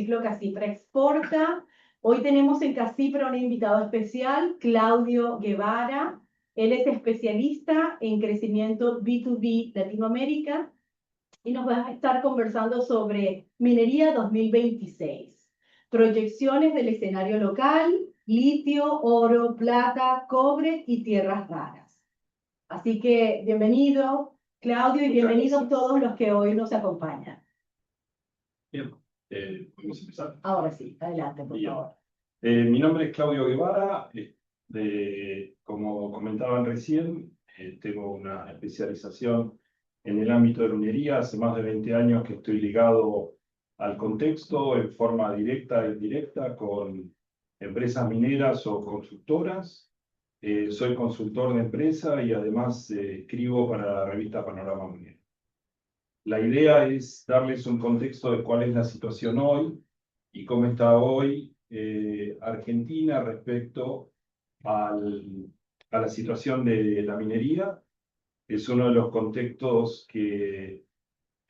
ciclo Casipra Exporta. Hoy tenemos en Casipra un invitado especial, Claudio Guevara. Él es especialista en crecimiento B2B Latinoamérica y nos va a estar conversando sobre minería 2026, proyecciones del escenario local, litio, oro, plata, cobre y tierras raras. Así que bienvenido, Claudio, y bienvenidos todos los que hoy nos acompañan. Bien, ¿podemos empezar? Ahora sí, adelante, por Bien. favor. Mi nombre es Claudio Guevara. Como comentaban recién, tengo una especialización en el ámbito de la minería. Hace más de 20 años que estoy ligado al contexto en forma directa e indirecta con empresas mineras o constructoras. Soy consultor de empresa y además escribo para la revista Panorama Minero. La idea es darles un contexto de cuál es la situación hoy y cómo está hoy Argentina respecto a la situación de la minería. Es uno de los contextos que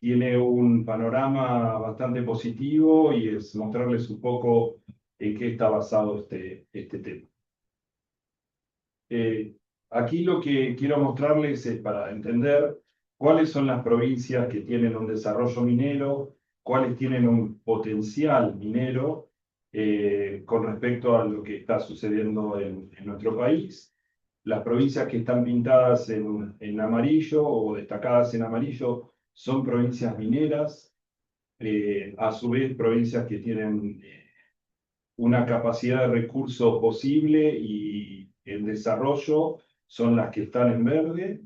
tiene un panorama bastante positivo y es mostrarles un poco en qué está basado este tema. Aquí lo que quiero mostrarles es para entender cuáles son las provincias que tienen un desarrollo minero, cuáles tienen un potencial minero con respecto a lo que está sucediendo en nuestro país. Las provincias que están pintadas en amarillo o destacadas en amarillo son provincias mineras, a su vez provincias que tienen una capacidad de recurso posible y el desarrollo son las que están en verde.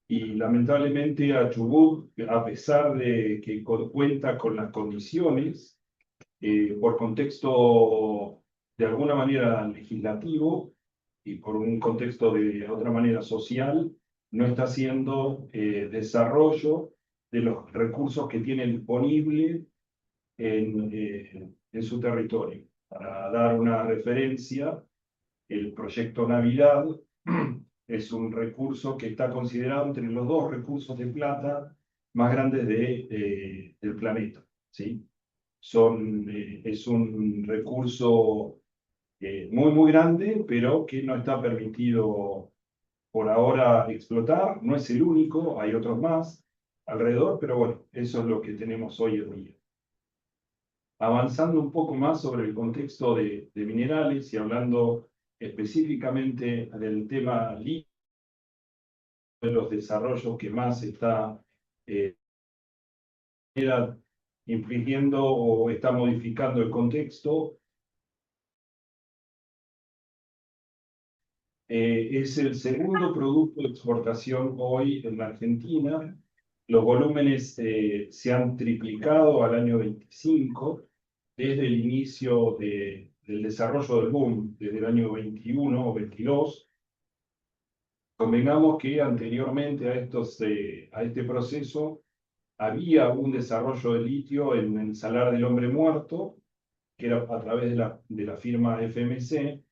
Y lamentablemente a Chubut, a pesar de que cuenta con las condiciones, por contexto de alguna manera legislativo y por un contexto de otra manera social, no está haciendo desarrollo de los recursos que tiene disponible en su territorio. Para dar una referencia, el proyecto Navidad es un recurso que está considerado entre los 2 recursos de plata más grandes del planeta, ¿sí? Es un recurso muy grande, pero que no está permitido por ahora explotar. No es el único, hay otros más alrededor, pero bueno, eso es lo que tenemos hoy en día. Avanzando un poco más sobre el contexto de minerales y hablando específicamente del tema litio, de los desarrollos que más está infringiendo o está modificando el contexto, es el segundo producto de exportación hoy en la Argentina. Los volúmenes se han triplicado al año 25, desde el inicio del desarrollo del boom, desde el año 21 o 22. Convengamos que anteriormente a este proceso había un desarrollo de litio en el Salar del Hombre Muerto, que era a través de la firma FMC,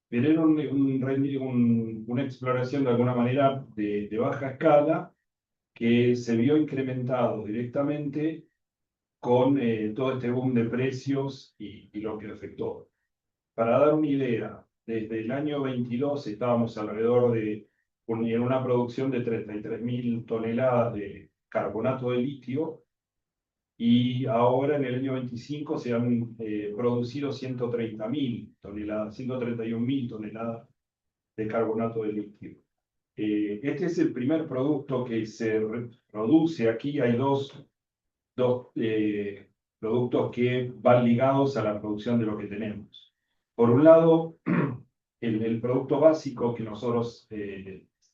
pero era una exploración de alguna manera de baja escala que se vio incrementado directamente con todo este boom de precios y lo que afectó. Para dar una idea, desde el año 22 estábamos alrededor en una producción de 33.000 toneladas de carbonato de litio y ahora en el año 25 se han producido 130.000 toneladas, 131.000 toneladas de carbonato de litio. Este es el primer producto que se produce aquí. Hay dos productos que van ligados a la producción de lo que tenemos. Por un lado, el producto básico que nosotros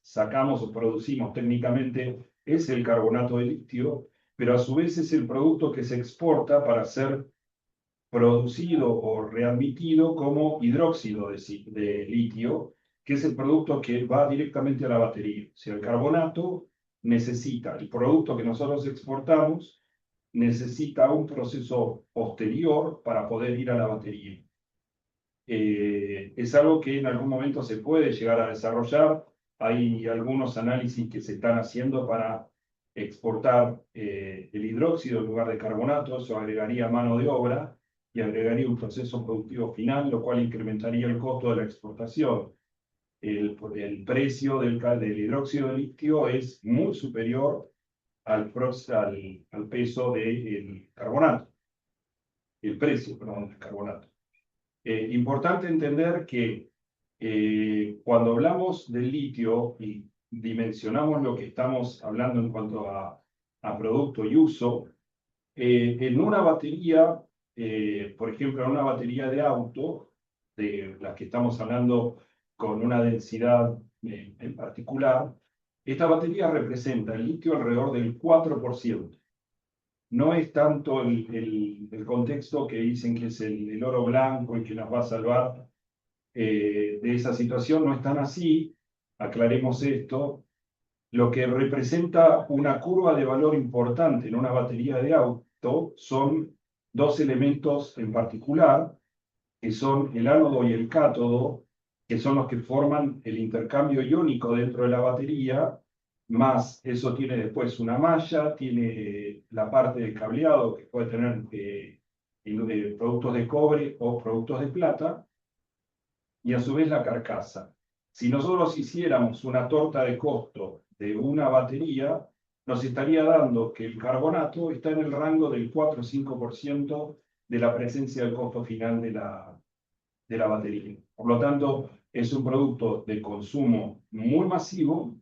sacamos o producimos técnicamente es el carbonato de litio, pero a su vez es el producto que se exporta para ser producido o readmitido como hidróxido de litio, que es el producto que va directamente a la batería. O sea, el carbonato necesita, el producto que nosotros exportamos, necesita un proceso posterior para poder ir a la batería. Es algo que en algún momento se puede llegar a desarrollar. Hay algunos análisis que se están haciendo para exportar el hidróxido en lugar de carbonato, eso agregaría mano de obra y agregaría un proceso productivo final, lo cual incrementaría el costo de la exportación. El precio del hidróxido de litio es muy superior al peso del carbonato, el precio, perdón, del carbonato. Importante entender que cuando hablamos del litio y dimensionamos lo que estamos hablando en cuanto a producto y uso, en una batería, por ejemplo, en una batería de auto, de las que estamos hablando con una densidad en particular, esta batería representa el litio alrededor del 4%. No es tanto el contexto que dicen que es el oro blanco y que nos va a salvar de esa situación, no es tan así. Aclaremos esto. Lo que representa una curva de valor importante en una batería de auto son dos elementos en particular, que son el ánodo y el cátodo, que son los que forman el intercambio iónico dentro de la batería, más eso tiene después una malla, tiene la parte de cableado, que puede tener productos de cobre o productos de plata, y a su vez la carcasa. Si nosotros hiciéramos una torta de costo de una batería, nos estaría dando que el carbonato está en el rango del 4 o 5% de la presencia del costo final de la batería. Por lo tanto, es un producto de consumo muy masivo,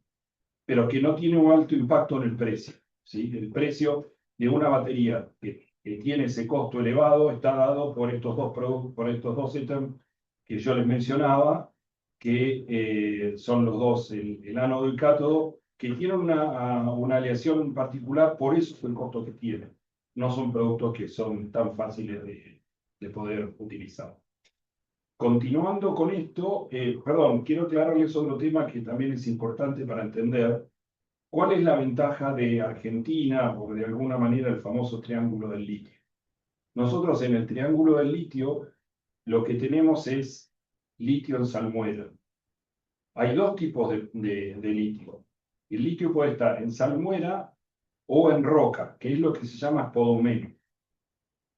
pero que no tiene un alto impacto en el precio. ¿Sí? El precio de una batería que tiene ese costo elevado está dado por estos dos productos, por estos dos ítems que yo les mencionaba, que son los dos, el ánodo y el cátodo, que tienen una aleación en particular, por eso es el costo que tienen. No son productos que son tan fáciles de poder utilizar. Continuando con esto, perdón, quiero aclararles otro tema que también es importante para entender. ¿Cuál es la ventaja de Argentina o de alguna manera el famoso triángulo del litio? Nosotros en el triángulo del litio lo que tenemos es litio en salmuera. Hay dos tipos de litio. El litio puede estar en salmuera o en roca, que es lo que se llama spodumeno.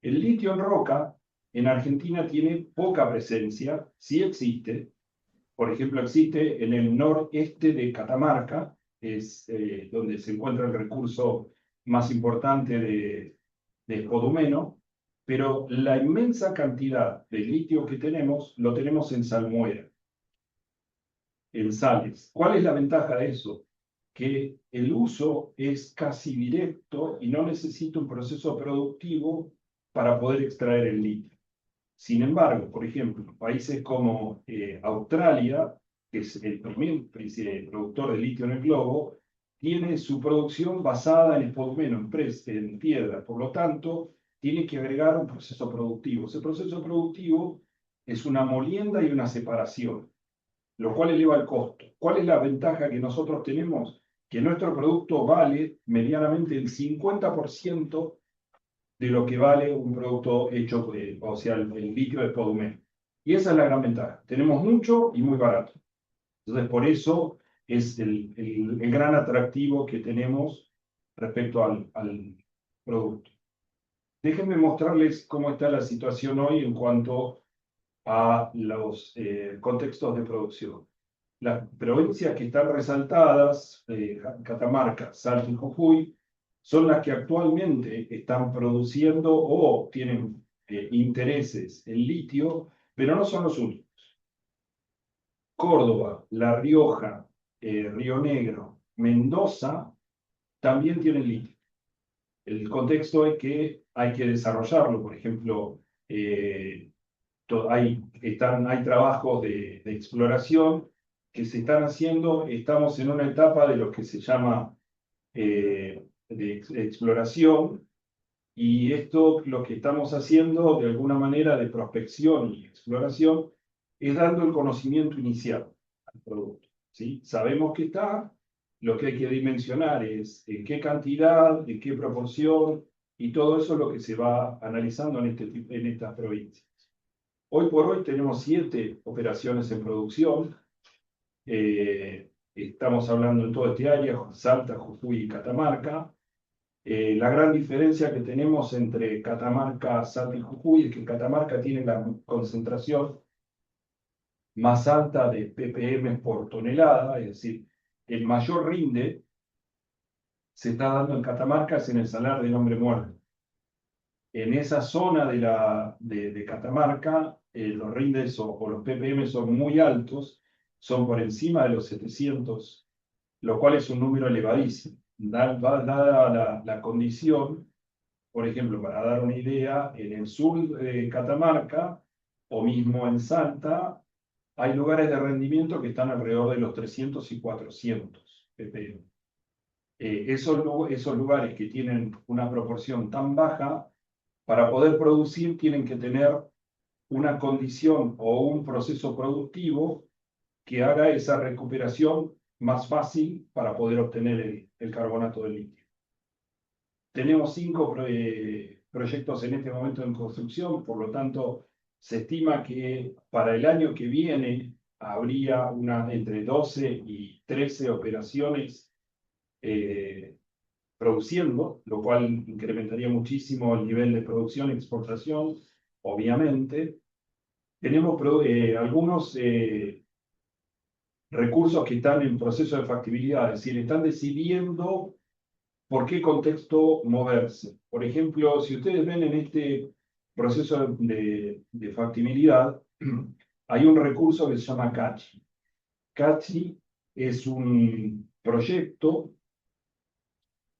El litio en roca en Argentina tiene poca presencia, sí existe. Por ejemplo, existe en el noreste de Catamarca, es donde se encuentra el recurso más importante de spodumeno, pero la inmensa cantidad de litio que tenemos, lo tenemos en salmuera, en sales. ¿Cuál es la ventaja de eso? Que el uso es casi directo y no necesita un proceso productivo para poder extraer el litio. Sin embargo, por ejemplo, países como Australia, que es el primer productor de litio en el globo, tiene su producción basada en spodumeno, en piedra. Por lo tanto, tiene que agregar un proceso productivo. Ese proceso productivo es una molienda y una separación, lo cual eleva el costo. ¿Cuál es la ventaja que nosotros tenemos? Que nuestro producto vale medianamente el 50% de lo que vale un producto hecho, o sea, el litio de spodumeno. Y esa es la gran ventaja. Tenemos mucho y muy barato. Entonces, por eso es el gran atractivo que tenemos respecto al producto. Déjenme mostrarles cómo está la situación hoy en cuanto a los contextos de producción. Las provincias que están resaltadas, Catamarca, Salta y Jujuy, son las que actualmente están produciendo o tienen intereses en litio, pero no son los únicos. Córdoba, La Rioja, Río Negro, Mendoza también tienen litio. El contexto es que hay que desarrollarlo. Por ejemplo, hay trabajos de exploración que se están haciendo. Estamos en una etapa de lo que se llama de exploración, y esto lo que estamos haciendo de alguna manera de prospección y exploración es dando el conocimiento inicial al producto. ¿Sí? Sabemos que está, lo que hay que dimensionar es en qué cantidad, en qué proporción, y todo eso es lo que se va analizando en estas provincias. Hoy por hoy tenemos 7 operaciones en producción. estamos hablando en toda esta área, Salta, Jujuy y Catamarca. La gran diferencia que tenemos entre Catamarca, Salta y Jujuy es que Catamarca tiene la concentración más alta de ppm por tonelada, es decir, el mayor rinde se está dando en Catamarca es en el Salar del Hombre Muerto. En esa zona de Catamarca, los rindes o los ppm son muy altos, son por encima de los 700, lo cual es un número elevadísimo. Dada la condición, por ejemplo, para dar una idea, en el sur de Catamarca o mismo en Salta, hay lugares de rendimiento que están alrededor de los 300 y 400 ppm. Esos lugares que tienen una proporción tan baja, para poder producir tienen que tener una condición o un proceso productivo que haga esa recuperación más fácil para poder obtener el carbonato de litio. Tenemos 5 proyectos en este momento en construcción, por lo tanto, se estima que para el año que viene habría entre 12 y 13 operaciones produciendo, lo cual incrementaría muchísimo el nivel de producción y exportación, obviamente. Tenemos algunos recursos que están en proceso de factibilidad, es decir, están decidiendo por qué contexto moverse. Por ejemplo, si ustedes ven en este proceso de factibilidad, hay un recurso que se llama CACHI. CACHI es un proyecto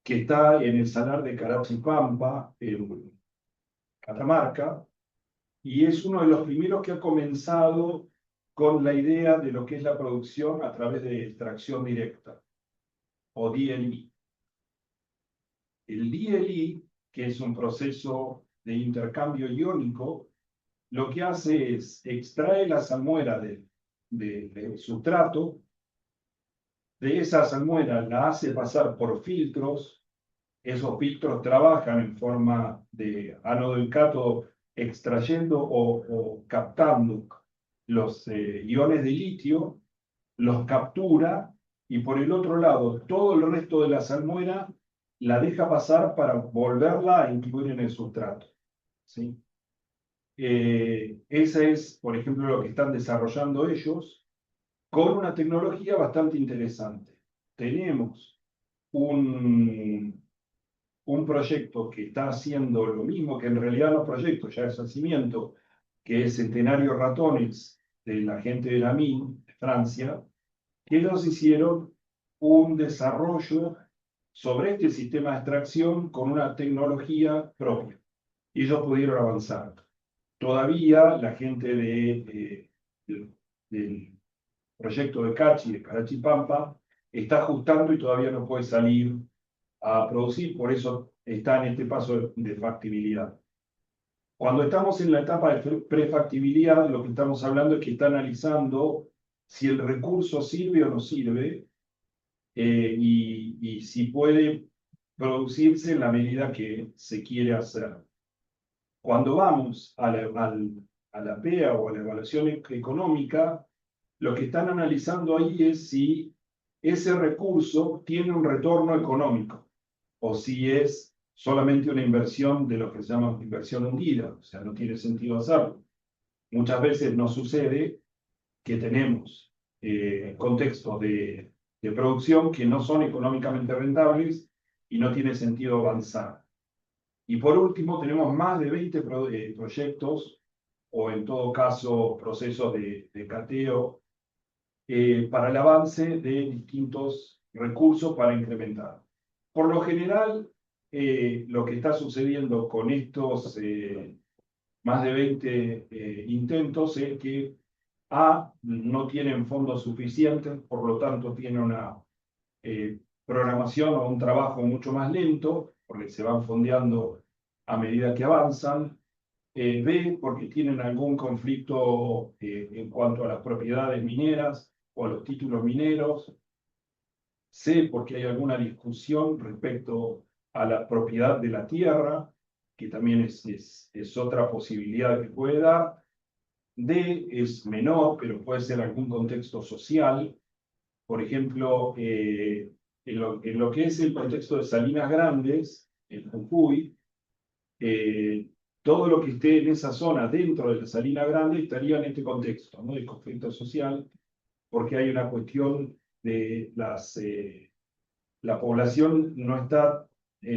que está en el salar de Carachipampa, en Catamarca, y es uno de los primeros que ha comenzado con la idea de lo que es la producción a través de extracción directa, o DLE. El DLE, que es un proceso de intercambio iónico, lo que hace es extrae la salmuera del sustrato, de esa salmuera la hace pasar por filtros, esos filtros trabajan en forma de ánodo y cátodo, extrayendo o captando los iones de litio, los captura y por el otro lado todo el resto de la salmuera la deja pasar para volverla a incluir en el sustrato. ¿Sí? Ese es, por ejemplo, lo que están desarrollando ellos con una tecnología bastante interesante. Tenemos un proyecto que está haciendo lo mismo, que en realidad los proyectos ya es nacimiento, que es Centenario Ratones, de la gente de la MIN, de Francia, que ellos hicieron un desarrollo sobre este sistema de extracción con una tecnología propia. Y ellos pudieron avanzar. Todavía la gente del proyecto de CACHI, de Carachipampa, está ajustando y todavía no puede salir a producir, por eso está en este paso de factibilidad. Cuando estamos en la etapa de prefactibilidad, lo que estamos hablando es que está analizando si el recurso sirve o no sirve y si puede producirse en la medida que se quiere hacer. Cuando vamos a la PEA o a la evaluación económica, lo que están analizando ahí es si ese recurso tiene un retorno económico o si es solamente una inversión de lo que se llama inversión hundida, o sea, no tiene sentido hacerlo. Muchas veces nos sucede que tenemos contextos de producción que no son económicamente rentables y no tiene sentido avanzar. Y por último, tenemos más de 20 proyectos, o en todo caso, procesos de cateo, para el avance de distintos recursos para incrementar. Por lo general, lo que está sucediendo con estos más de 20 intentos es que no tienen fondos suficientes, por lo tanto tiene una programación o un trabajo mucho más lento, porque se van fondeando a medida que avanzan. B, porque tienen algún conflicto en cuanto a las propiedades mineras o a los títulos mineros. C, porque hay alguna discusión respecto a la propiedad de la tierra, que también es otra posibilidad que puede dar. D, es menor, pero puede ser algún contexto social, Por ejemplo, en lo que es el contexto de Salinas Grandes, en Jujuy, todo lo que esté en esa zona dentro de la Salina Grande estaría en este contexto, ¿no? De conflicto social, porque hay una cuestión de la población no está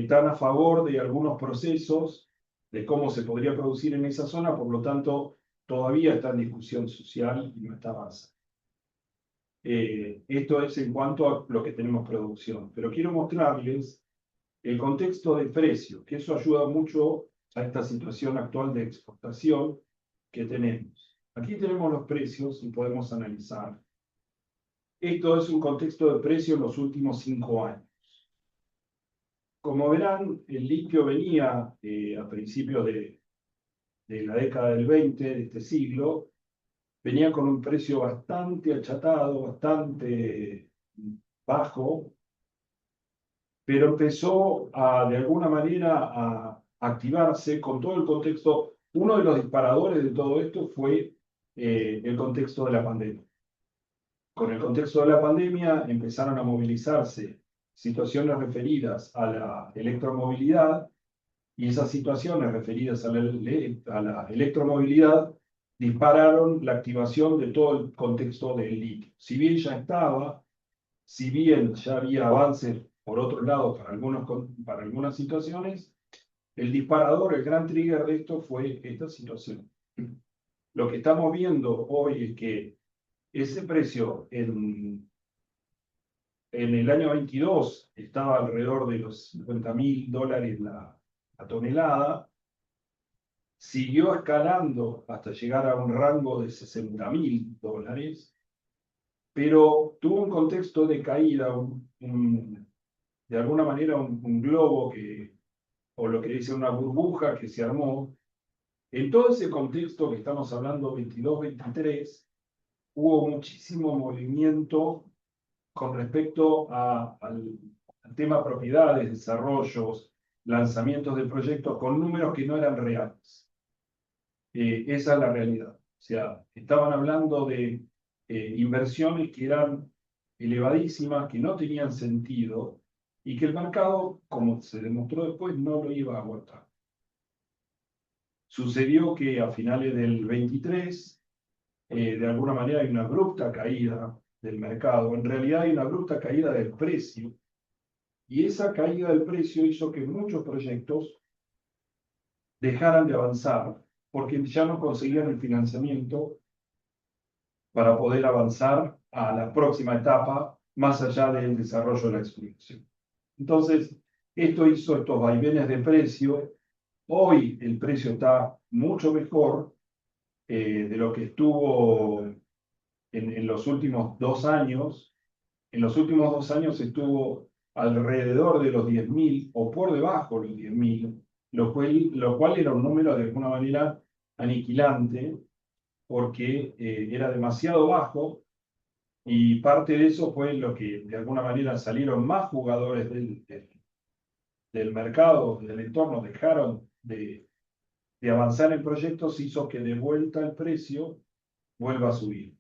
tan a favor de algunos procesos, de cómo se podría producir en esa zona, por lo tanto, todavía está en discusión social y no está avanzando. Esto es en cuanto a lo que tenemos producción, pero quiero mostrarles el contexto de precios, que eso ayuda mucho a esta situación actual de exportación que tenemos. Aquí tenemos los precios y podemos analizar. Esto es un contexto de precios en los últimos 5 años. Como verán, el litio venía a principios de la década del 20 de este siglo, venía con un precio bastante achatado, bastante bajo, pero empezó de alguna manera a activarse con todo el contexto. Uno de los disparadores de todo esto fue el contexto de la pandemia. Con el contexto de la pandemia empezaron a movilizarse situaciones referidas a la electromovilidad, y esas situaciones referidas a la electromovilidad dispararon la activación de todo el contexto del litio. Si bien ya estaba, si bien ya había avances por otro lado para algunas situaciones, el disparador, el gran trigger de esto fue esta situación. Lo que estamos viendo hoy es que ese precio en el año 22 estaba alrededor de los $50.000 la tonelada, siguió escalando hasta llegar a un rango de $60.000, pero tuvo un contexto de caída, de alguna manera un globo o lo que dice una burbuja que se armó. En todo ese contexto que estamos hablando, 22-23, hubo muchísimo movimiento con respecto al tema propiedades, desarrollos, lanzamientos de proyectos con números que no eran reales. Esa es la realidad. O sea, estaban hablando de inversiones que eran elevadísimas, que no tenían sentido y que el mercado, como se demostró después, no lo iba a aguantar. Sucedió que a finales del 23, de alguna manera hay una abrupta caída del mercado, en realidad hay una abrupta caída del precio, y esa caída del precio hizo que muchos proyectos dejaran de avanzar, porque ya no conseguían el financiamiento para poder avanzar a la próxima etapa, más allá del desarrollo de la explotación. Entonces, esto hizo estos vaivenes de precio. Hoy el precio está mucho mejor de lo que estuvo en los últimos 2 años. En los últimos 2 años estuvo alrededor de los 10.000 o por debajo de los 10.000, lo cual era un número de alguna manera aniquilante, porque era demasiado bajo, y parte de eso fue lo que de alguna manera salieron más jugadores del mercado, del entorno, dejaron de avanzar en proyectos, hizo que de vuelta el precio vuelva a subir.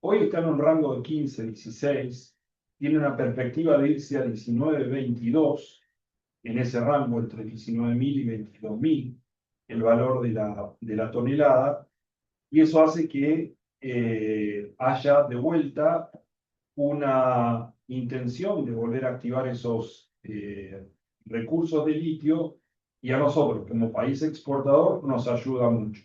Hoy está en un rango de 15, 16, tiene una perspectiva de irse a 19, 22, en ese rango entre 19.000 y 22.000, el valor de la tonelada, y eso hace que haya de vuelta una intención de volver a activar esos recursos de litio, y a nosotros como país exportador nos ayuda mucho.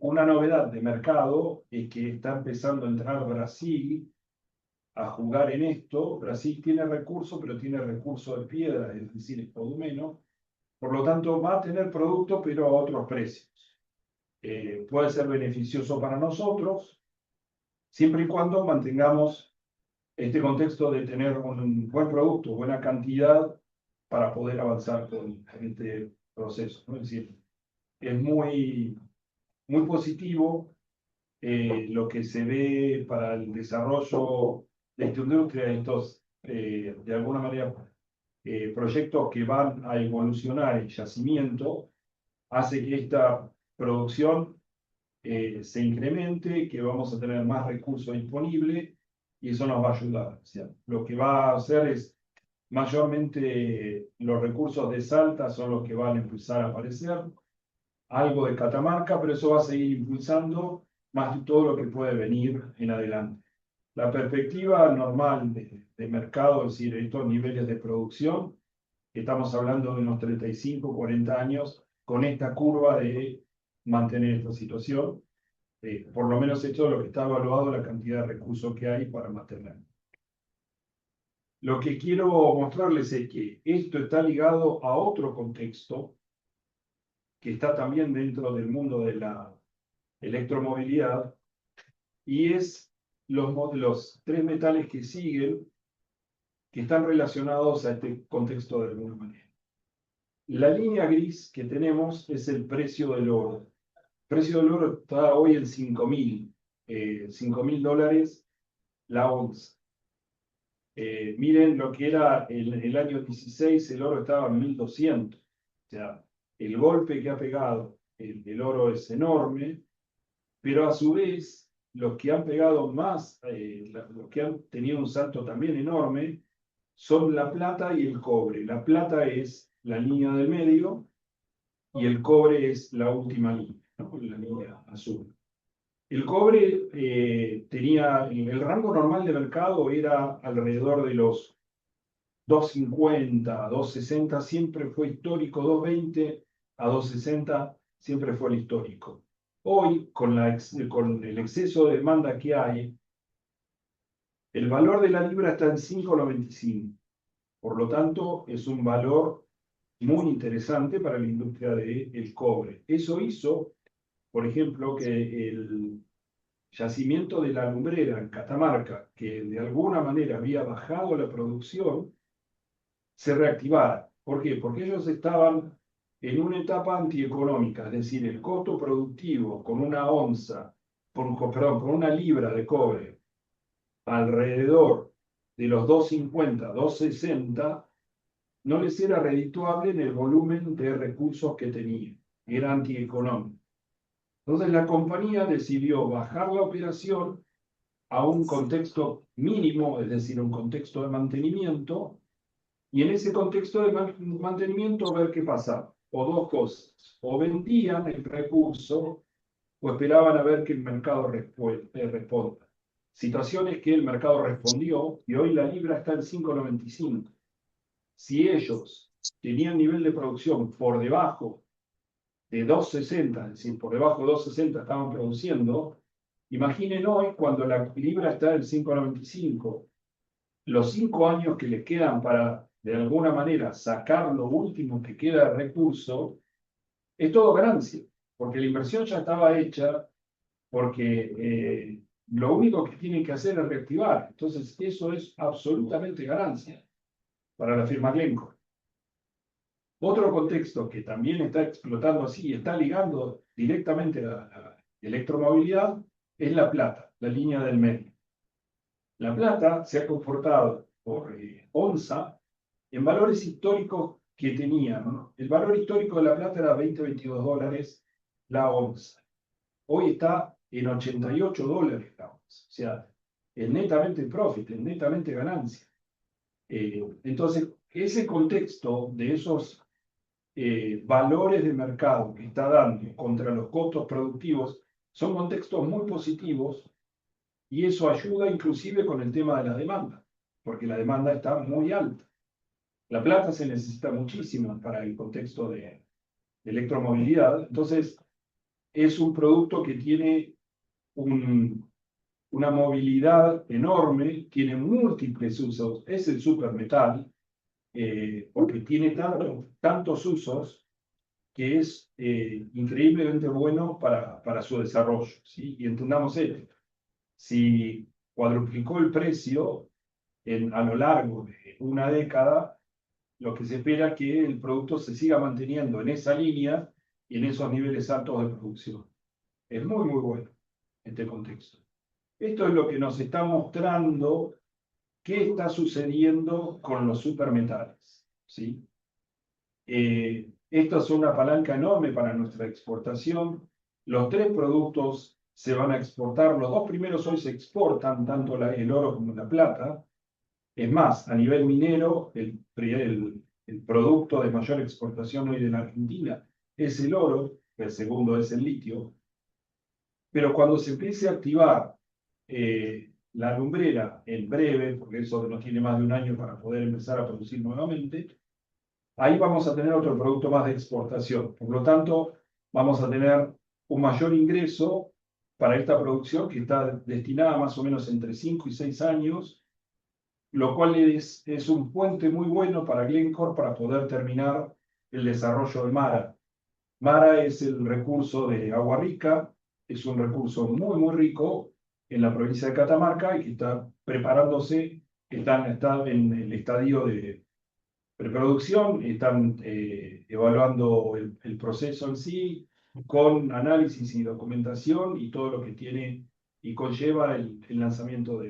Una novedad de mercado es que está empezando a entrar Brasil a jugar en esto. Brasil tiene recursos, pero tiene recursos de piedra, es decir, es menos. Por lo tanto, va a tener producto, pero a otros precios. Puede ser beneficioso para nosotros, siempre y cuando mantengamos este contexto de tener un buen producto, buena cantidad, para poder avanzar con este proceso, ¿no? Es decir, es muy positivo lo que se ve para el desarrollo de esta industria, estos, de alguna manera, proyectos que van a evolucionar el yacimiento, hace que esta producción se incremente, que vamos a tener más recursos disponibles, y eso nos va a ayudar. O sea, lo que va a hacer es, mayormente los recursos de Salta son los que van a empezar a aparecer, algo de Catamarca, pero eso va a seguir impulsando más de todo lo que puede venir en adelante. La perspectiva normal de mercado, es decir, estos niveles de producción, estamos hablando de unos 35, 40 años, con esta curva de mantener esta situación. Por lo menos esto es lo que está evaluado, la cantidad de recursos que hay para mantenerlo. Lo que quiero mostrarles es que esto está ligado a otro contexto que está también dentro del mundo de la electromovilidad, y es los tres metales que siguen, que están relacionados a este contexto de alguna manera. La línea gris que tenemos es el precio del oro. El precio del oro está hoy en $5.000 la onza. Miren lo que era el año 16, el oro estaba en 1.200. O sea, el golpe que ha pegado el oro es enorme, pero a su vez, los que han pegado más, los que han tenido un salto también enorme, son la plata y el cobre. La plata es la línea del medio y el cobre es la última línea, ¿no? La línea azul. El cobre tenía, el rango normal de mercado era alrededor de los 250, 260, siempre fue histórico, 220 a 260 siempre fue el histórico. Hoy, con el exceso de demanda que hay, el valor de la libra está en 5,95. Por lo tanto, es un valor muy interesante para la industria del cobre. Eso hizo, por ejemplo, que el yacimiento de la Lumbrera en Catamarca, que de alguna manera había bajado la producción, se reactivara. ¿Por qué? Porque ellos estaban en una etapa antieconómica, es decir, el costo productivo con una onza, perdón, con una libra de cobre alrededor de los 250, 260, no les era redituable en el volumen de recursos que tenía, era antieconómico. Entonces la compañía decidió bajar la operación a un contexto mínimo, es decir, un contexto de mantenimiento, y en ese contexto de mantenimiento ver qué pasaba. O dos cosas, o vendían el recurso o esperaban a ver que el mercado responda. Situaciones que el mercado respondió y hoy la libra está en 5,95. Si ellos tenían nivel de producción por debajo de 2,60, es decir, por debajo de 2,60 estaban produciendo, imaginen hoy cuando la libra está en 5,95, los 5 años que les quedan para, de alguna manera, sacar lo último que queda de recurso, es todo ganancia, porque la inversión ya estaba hecha, porque lo único que tienen que hacer es reactivar. Entonces, eso es absolutamente ganancia para la firma Glencore. Otro contexto que también está explotando así y está ligando directamente a la electromovilidad es la plata, la línea del medio. La plata se ha comportado por onza en valores históricos que tenía, ¿no? El valor histórico de la plata era $20-22 la onza. Hoy está en $88 la onza. O sea, es netamente profit, es netamente ganancia. Entonces, ese contexto de esos valores de mercado que está dando contra los costos productivos son contextos muy positivos, y eso ayuda inclusive con el tema de la demanda, porque la demanda está muy alta. La plata se necesita muchísimo para el contexto de electromovilidad, entonces es un producto que tiene una movilidad enorme, tiene múltiples usos, es el supermetal, porque tiene tantos usos que es increíblemente bueno para su desarrollo, ¿sí? Y entendamos esto, si cuadruplicó el precio a lo largo de una década, lo que se espera es que el producto se siga manteniendo en esa línea y en esos niveles altos de producción. Es muy, muy bueno este contexto. Esto es lo que nos está mostrando qué está sucediendo con los supermetales, ¿sí? Esto es una palanca enorme para nuestra exportación. Los tres productos se van a exportar. Los dos primeros hoy se exportan, tanto el oro como la plata. Es más, a nivel minero, el producto de mayor exportación hoy de la Argentina es el oro, el segundo es el litio. Pero cuando se empiece a activar la lumbrera en breve, porque eso no tiene más de un año para poder empezar a producir nuevamente, ahí vamos a tener otro producto más de exportación. Por lo tanto, vamos a tener un mayor ingreso para esta producción que está destinada más o menos entre 5 y 6 años, lo cual es un puente muy bueno para Glencore para poder terminar el desarrollo de Mara. Mara es el recurso de Agua Rica, es un recurso muy, muy rico en la provincia de Catamarca y que está preparándose, está en el estadio de preproducción, están evaluando el proceso en sí, con análisis y documentación y todo lo que tiene y conlleva el lanzamiento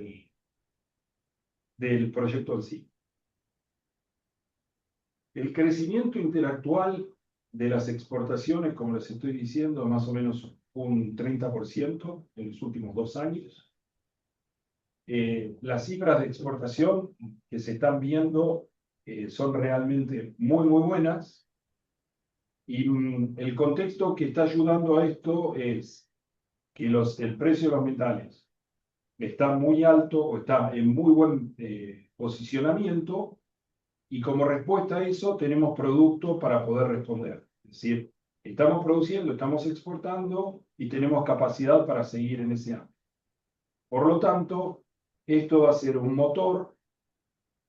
del proyecto en sí. El crecimiento interactual de las exportaciones, como les estoy diciendo, más o menos un 30% en los últimos 2 años. Las cifras de exportación que se están viendo son realmente muy, muy buenas. Y el contexto que está ayudando a esto es que el precio de los metales está muy alto o está en muy buen posicionamiento, y como respuesta a eso tenemos productos para poder responder. Es decir, estamos produciendo, estamos exportando y tenemos capacidad para seguir en ese ámbito. Por lo tanto, esto va a ser un motor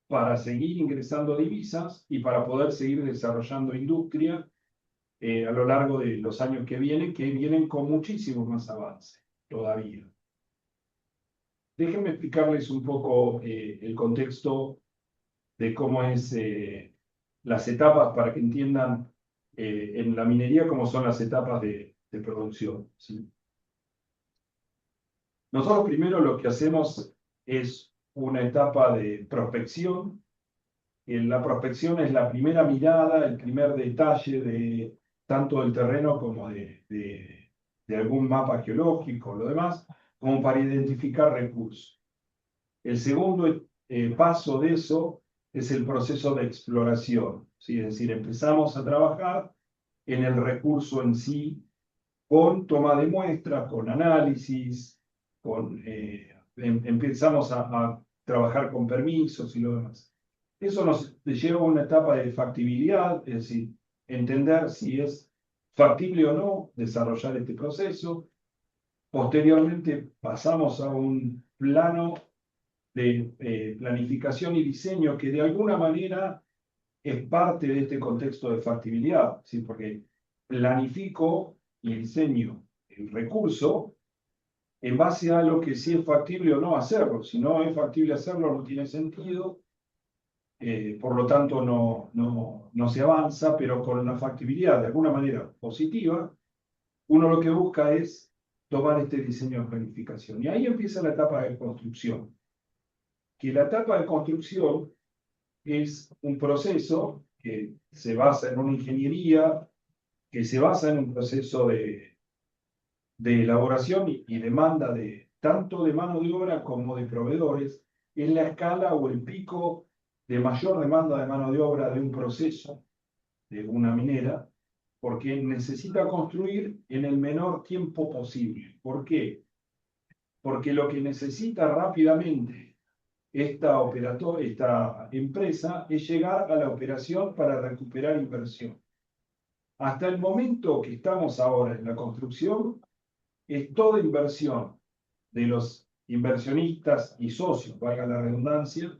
para seguir ingresando divisas y para poder seguir desarrollando industria a lo largo de los años que vienen con muchísimo más avance todavía. Déjenme explicarles un poco el contexto de cómo es las etapas para que entiendan en la minería cómo son las etapas de producción, ¿sí? Nosotros primero lo que hacemos es una etapa de prospección. La prospección es la primera mirada, el primer detalle de tanto del terreno como de algún mapa geológico, lo demás, como para identificar recursos. El segundo paso de eso es el proceso de exploración, ¿sí? Es decir, empezamos a trabajar en el recurso en sí, con toma de muestras, con análisis, empezamos a trabajar con permisos y lo demás. Eso nos lleva a una etapa de factibilidad, es decir, entender si es factible o no desarrollar este proceso. Posteriormente pasamos a un plano de planificación y diseño que de alguna manera es parte de este contexto de factibilidad, ¿sí? Porque planifico y diseño el recurso en base a lo que sí es factible o no hacerlo. Si no es factible hacerlo, no tiene sentido, por lo tanto no se avanza, pero con una factibilidad de alguna manera positiva, uno lo que busca es tomar este diseño de planificación. Y ahí empieza la etapa de construcción. Que la etapa de construcción es un proceso que se basa en una ingeniería, que se basa en un proceso de elaboración y demanda tanto de mano de obra como de proveedores, en la escala o el pico de mayor demanda de mano de obra de un proceso, de una minera, porque necesita construir en el menor tiempo posible. ¿Por qué? Porque lo que necesita rápidamente esta empresa es llegar a la operación para recuperar inversión. Hasta el momento que estamos ahora en la construcción, es toda inversión de los inversionistas y socios, valga la redundancia,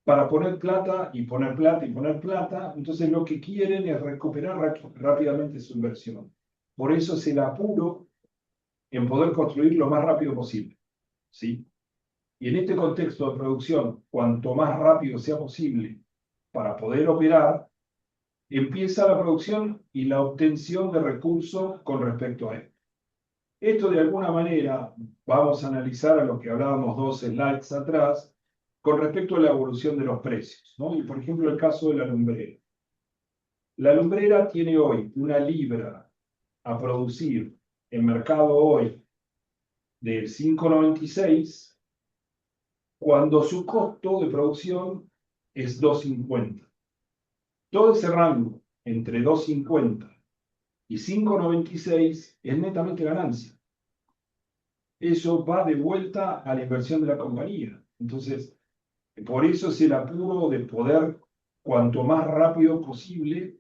para poner plata y poner plata y poner plata. Entonces lo que quieren es recuperar rápidamente su inversión. Por eso es el apuro en poder construir lo más rápido posible, ¿sí? Y en este contexto de producción, cuanto más rápido sea posible para poder operar, empieza la producción y la obtención de recursos con respecto a esto. Esto de alguna manera vamos a analizar a lo que hablábamos 2 slides atrás con respecto a la evolución de los precios, ¿no? Y por ejemplo el caso de la lumbrera. La lumbrera tiene hoy una libra a producir en mercado hoy de 5,96 cuando su costo de producción es 2,50. Todo ese rango entre 2,50 y 5,96 es netamente ganancia. Eso va de vuelta a la inversión de la compañía. Entonces, por eso es el apuro de poder, cuanto más rápido posible,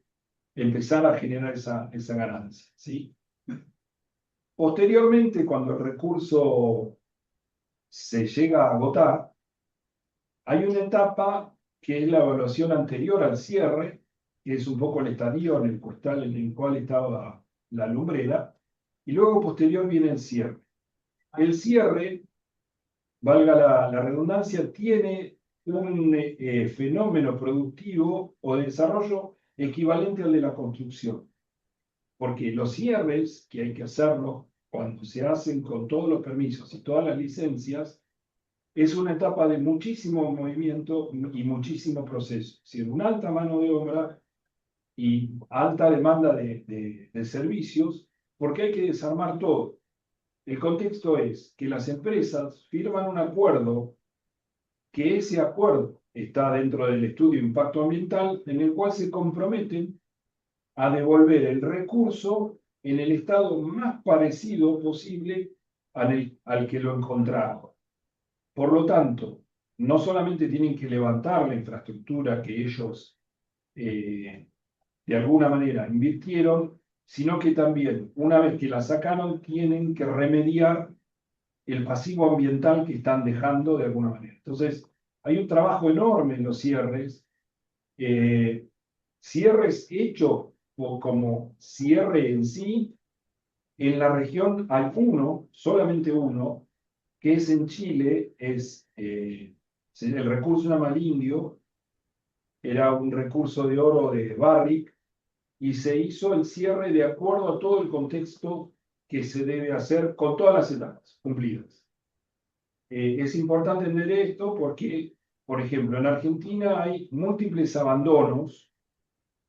empezar a generar esa ganancia, ¿sí? Posteriormente, cuando el recurso se llega a agotar, hay una etapa que es la evaluación anterior al cierre, que es un poco el estadio en el cual estaba la lumbrera, y luego posterior viene el cierre. El cierre, valga la redundancia, tiene un fenómeno productivo o de desarrollo equivalente al de la construcción. Porque los cierres, que hay que hacerlo cuando se hacen con todos los permisos y todas las licencias, es una etapa de muchísimo movimiento y muchísimo proceso. Es decir, una alta mano de obra y alta demanda de servicios, porque hay que desarmar todo. El contexto es que las empresas firman un acuerdo, que ese acuerdo está dentro del estudio de impacto ambiental, en el cual se comprometen a devolver el recurso en el estado más parecido posible al que lo encontraron. Por lo tanto, no solamente tienen que levantar la infraestructura que ellos de alguna manera invirtieron, sino que también, una vez que la sacaron, tienen que remediar el pasivo ambiental que están dejando de alguna manera. Entonces, hay un trabajo enorme en los cierres, cierres hechos como cierre en sí. En la región hay uno, solamente uno, que es en Chile, es el recurso amalindio, era un recurso de oro de Barrick, y se hizo el cierre de acuerdo a todo el contexto que se debe hacer con todas las etapas cumplidas. Es importante entender esto porque, por ejemplo, en Argentina hay múltiples abandonos,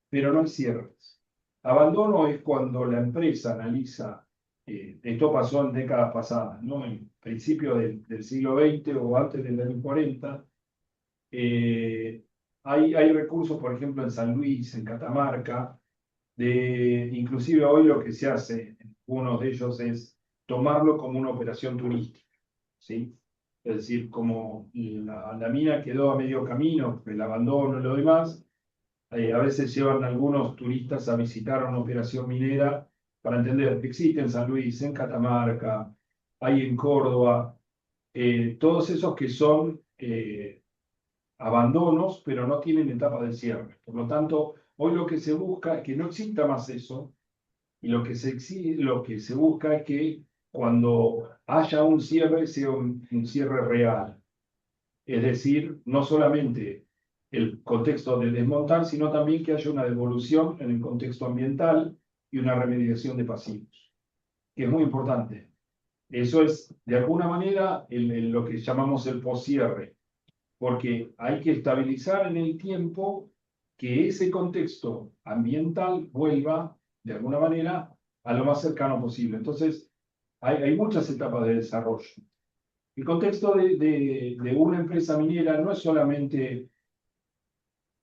pero no hay cierres. Abandono es cuando la empresa analiza, esto pasó en décadas pasadas, ¿no? En principio del siglo XX o antes del año 40, hay recursos, por ejemplo, en San Luis, en Catamarca, inclusive hoy lo que se hace, uno de ellos es tomarlo como una operación turística, ¿sí? Es decir, como la mina quedó a medio camino, el abandono y lo demás, a veces llevan algunos turistas a visitar una operación minera para entender que existe en San Luis, en Catamarca, hay en Córdoba, todos esos que son abandonos, pero no tienen etapa de cierre. Por lo tanto, hoy lo que se busca es que no exista más eso, y lo que se busca es que cuando haya un cierre, sea un cierre real. Es decir, no solamente el contexto de desmontar, sino también que haya una devolución en el contexto ambiental y una remediación de pasivos, que es muy importante. Eso es, de alguna manera, lo que llamamos el poscierre, porque hay que estabilizar en el tiempo que ese contexto ambiental vuelva, de alguna manera, a lo más cercano posible. Entonces, hay muchas etapas de desarrollo. El contexto de una empresa minera no es solamente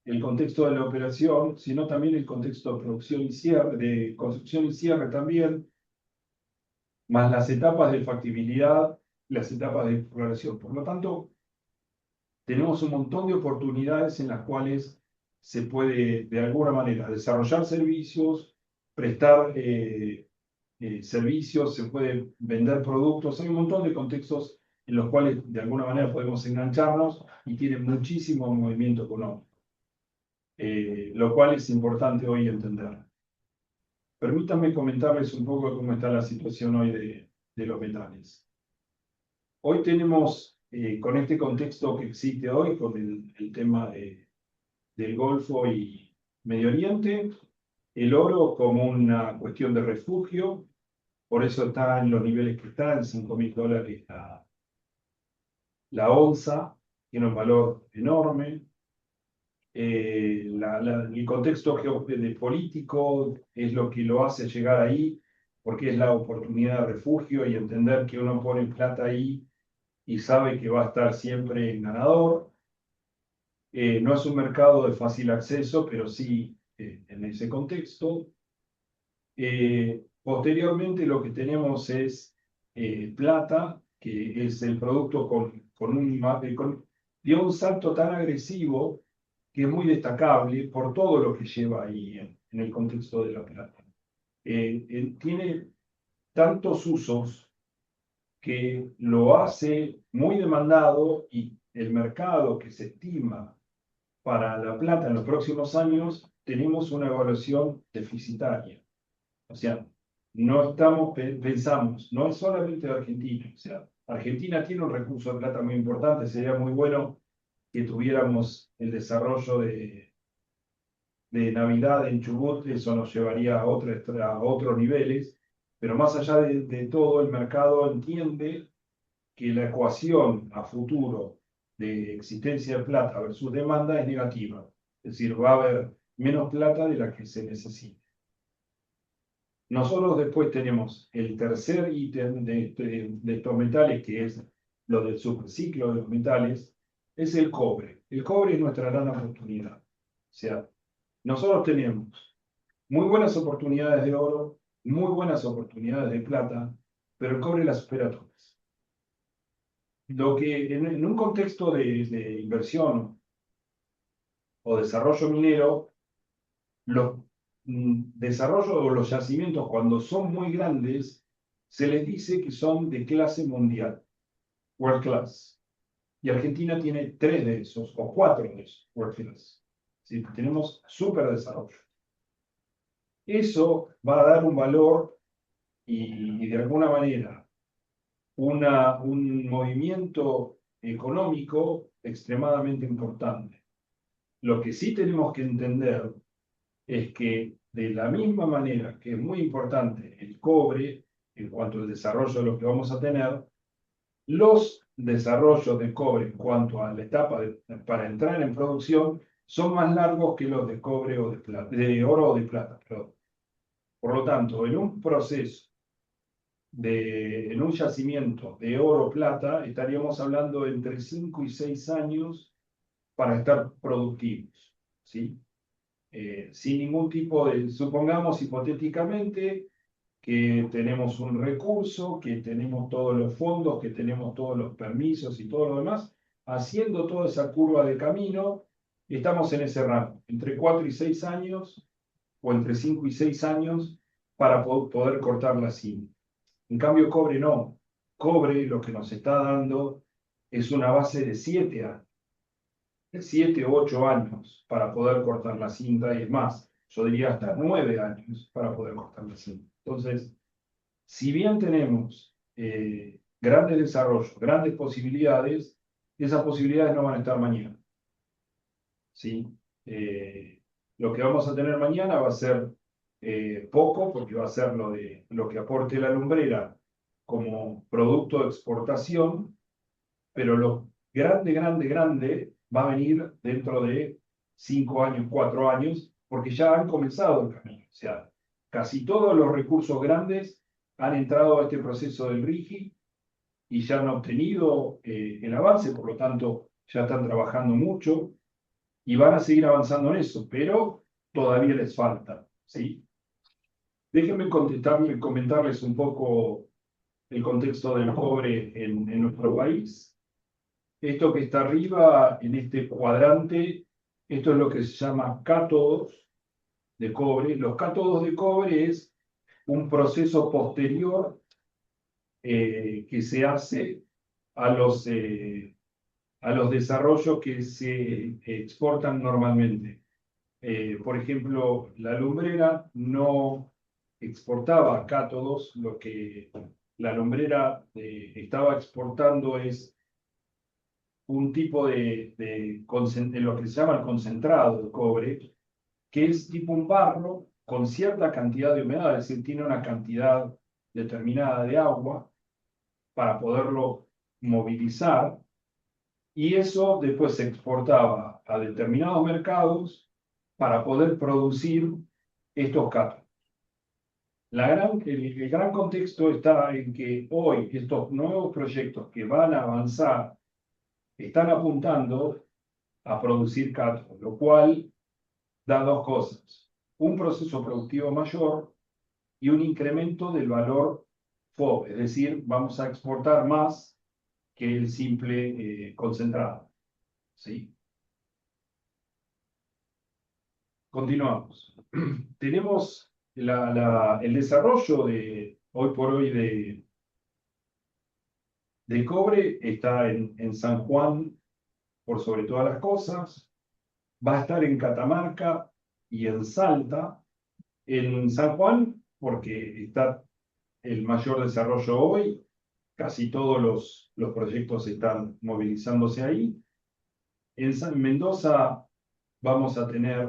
el contexto de la operación, sino también el contexto de producción y cierre, de construcción y cierre también, más las etapas de factibilidad, las etapas de exploración. Por lo tanto, tenemos un montón de oportunidades en las cuales se puede, de alguna manera, desarrollar servicios, prestar servicios, se puede vender productos. Hay un montón de contextos en los cuales, de alguna manera, podemos engancharnos y tienen muchísimo movimiento económico, lo cual es importante hoy entender. Permítanme comentarles un poco cómo está la situación hoy de los metales. Hoy tenemos, con este contexto que existe hoy, con el tema del Golfo y Medio Oriente, el oro como una cuestión de refugio, por eso está en los niveles que está, en $5.000 la onza, tiene un valor enorme. El contexto político es lo que lo hace llegar ahí. porque es la oportunidad de refugio y entender que uno pone plata ahí y sabe que va a estar siempre ganador. No es un mercado de fácil acceso, pero sí en ese contexto. Posteriormente lo que tenemos es plata, que es el producto dio un salto tan agresivo que es muy destacable por todo lo que lleva ahí en el contexto de la plata. Tiene tantos usos que lo hace muy demandado y el mercado que se estima para la plata en los próximos años, tenemos una evaluación deficitaria. O sea, no estamos, pensamos, no es solamente de Argentina, o sea, Argentina tiene un recurso de plata muy importante, sería muy bueno que tuviéramos el desarrollo de Navidad en Chubut, eso nos llevaría a otros niveles, pero más allá de todo, el mercado entiende que la ecuación a futuro de existencia de plata versus demanda es negativa, es decir, va a haber menos plata de la que se necesita. Nosotros después tenemos el tercer ítem de estos metales, que es lo del superciclo de los metales, es el cobre. El cobre es nuestra gran oportunidad. O sea, nosotros tenemos muy buenas oportunidades de oro, muy buenas oportunidades de plata, pero el cobre las supera todas. Lo que en un contexto de inversión o desarrollo minero, los desarrollos o los yacimientos, cuando son muy grandes, se les dice que son de clase mundial, world class. Y Argentina tiene 3 de esos, o 4 de esos, world class. ¿Sí? Tenemos súper desarrollo. Eso va a dar un valor y de alguna manera un movimiento económico extremadamente importante. Lo que sí tenemos que entender es que de la misma manera que es muy importante el cobre en cuanto al desarrollo de lo que vamos a tener, los desarrollos de cobre en cuanto a la etapa para entrar en producción son más largos que los de cobre o de plata, de oro o de plata. Perdón. Por lo tanto, en un proceso en un yacimiento de oro o plata, estaríamos hablando de entre 5 y 6 años para estar productivos, ¿sí? Sin ningún tipo de, supongamos hipotéticamente que tenemos un recurso, que tenemos todos los fondos, que tenemos todos los permisos y todo lo demás, haciendo toda esa curva de camino, estamos en ese rango, entre 4 y 6 años o entre 5 y 6 años para poder cortar la cinta. En cambio, cobre no. Cobre lo que nos está dando es una base de 7 años. 7 u 8 años para poder cortar la cinta y es más, yo diría hasta 9 años para poder cortar la cinta. Entonces, si bien tenemos grandes desarrollos, grandes posibilidades, esas posibilidades no van a estar mañana. ¿Sí? Lo que vamos a tener mañana va a ser poco, porque va a ser lo que aporte la lumbrera como producto de exportación, pero lo grande va a venir dentro de 5 años, 4 años, porque ya han comenzado el camino. O sea, casi todos los recursos grandes han entrado a este proceso del RIGI y ya han obtenido el avance, por lo tanto, ya están trabajando mucho y van a seguir avanzando en eso, pero todavía les falta, ¿sí? Déjenme comentarles un poco el contexto del cobre en nuestro país. Esto que está arriba, en este cuadrante, esto es lo que se llama cátodos de cobre. Los cátodos de cobre es un proceso posterior que se hace a los desarrollos que se exportan normalmente. Por ejemplo, la lumbrera no exportaba cátodos, lo que la lumbrera estaba exportando es un tipo de lo que se llama el concentrado de cobre, que es tipo un barro con cierta cantidad de humedad, es decir, tiene una cantidad determinada de agua para poderlo movilizar, y eso después se exportaba a determinados mercados para poder producir estos cátodos. el gran contexto está en que hoy estos nuevos proyectos que van a avanzar están apuntando a producir cátodos, lo cual da dos cosas: un proceso productivo mayor y un incremento del valor FOB, es decir, vamos a exportar más que el simple concentrado. ¿Sí? Continuamos. Tenemos el desarrollo hoy por hoy de cobre, está en San Juan por sobre todas las cosas, va a estar en Catamarca y en Salta. En San Juan, porque está el mayor desarrollo hoy, casi todos los proyectos están movilizándose ahí. En Mendoza vamos a tener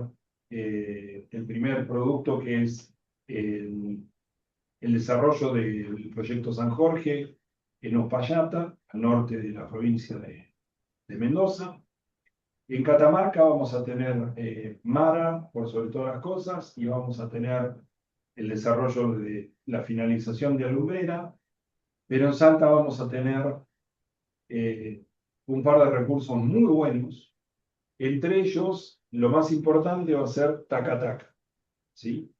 el primer producto, que es el desarrollo del proyecto San Jorge en Uspallata, al norte de la provincia de Mendoza. En Catamarca vamos a tener Mara, por sobre todas las cosas, y vamos a tener el desarrollo de la finalización de Alumbrera, pero en Salta vamos a tener un par de recursos muy buenos. Entre ellos, lo más importante va a ser Tacataca, ¿sí?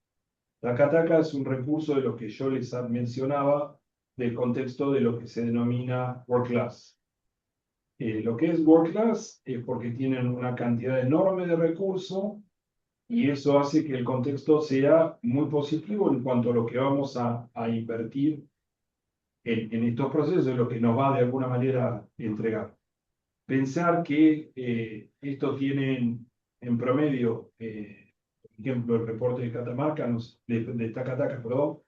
Tacataca es un recurso de lo que yo les mencionaba, del contexto de lo que se denomina world class. Lo que es world class es porque tienen una cantidad enorme de recursos y eso hace que el contexto sea muy positivo en cuanto a lo que vamos a invertir en estos procesos, de lo que nos va de alguna manera a entregar. Pensar que estos tienen en promedio, por ejemplo, el reporte de Catamarca, de Tacataca, perdón,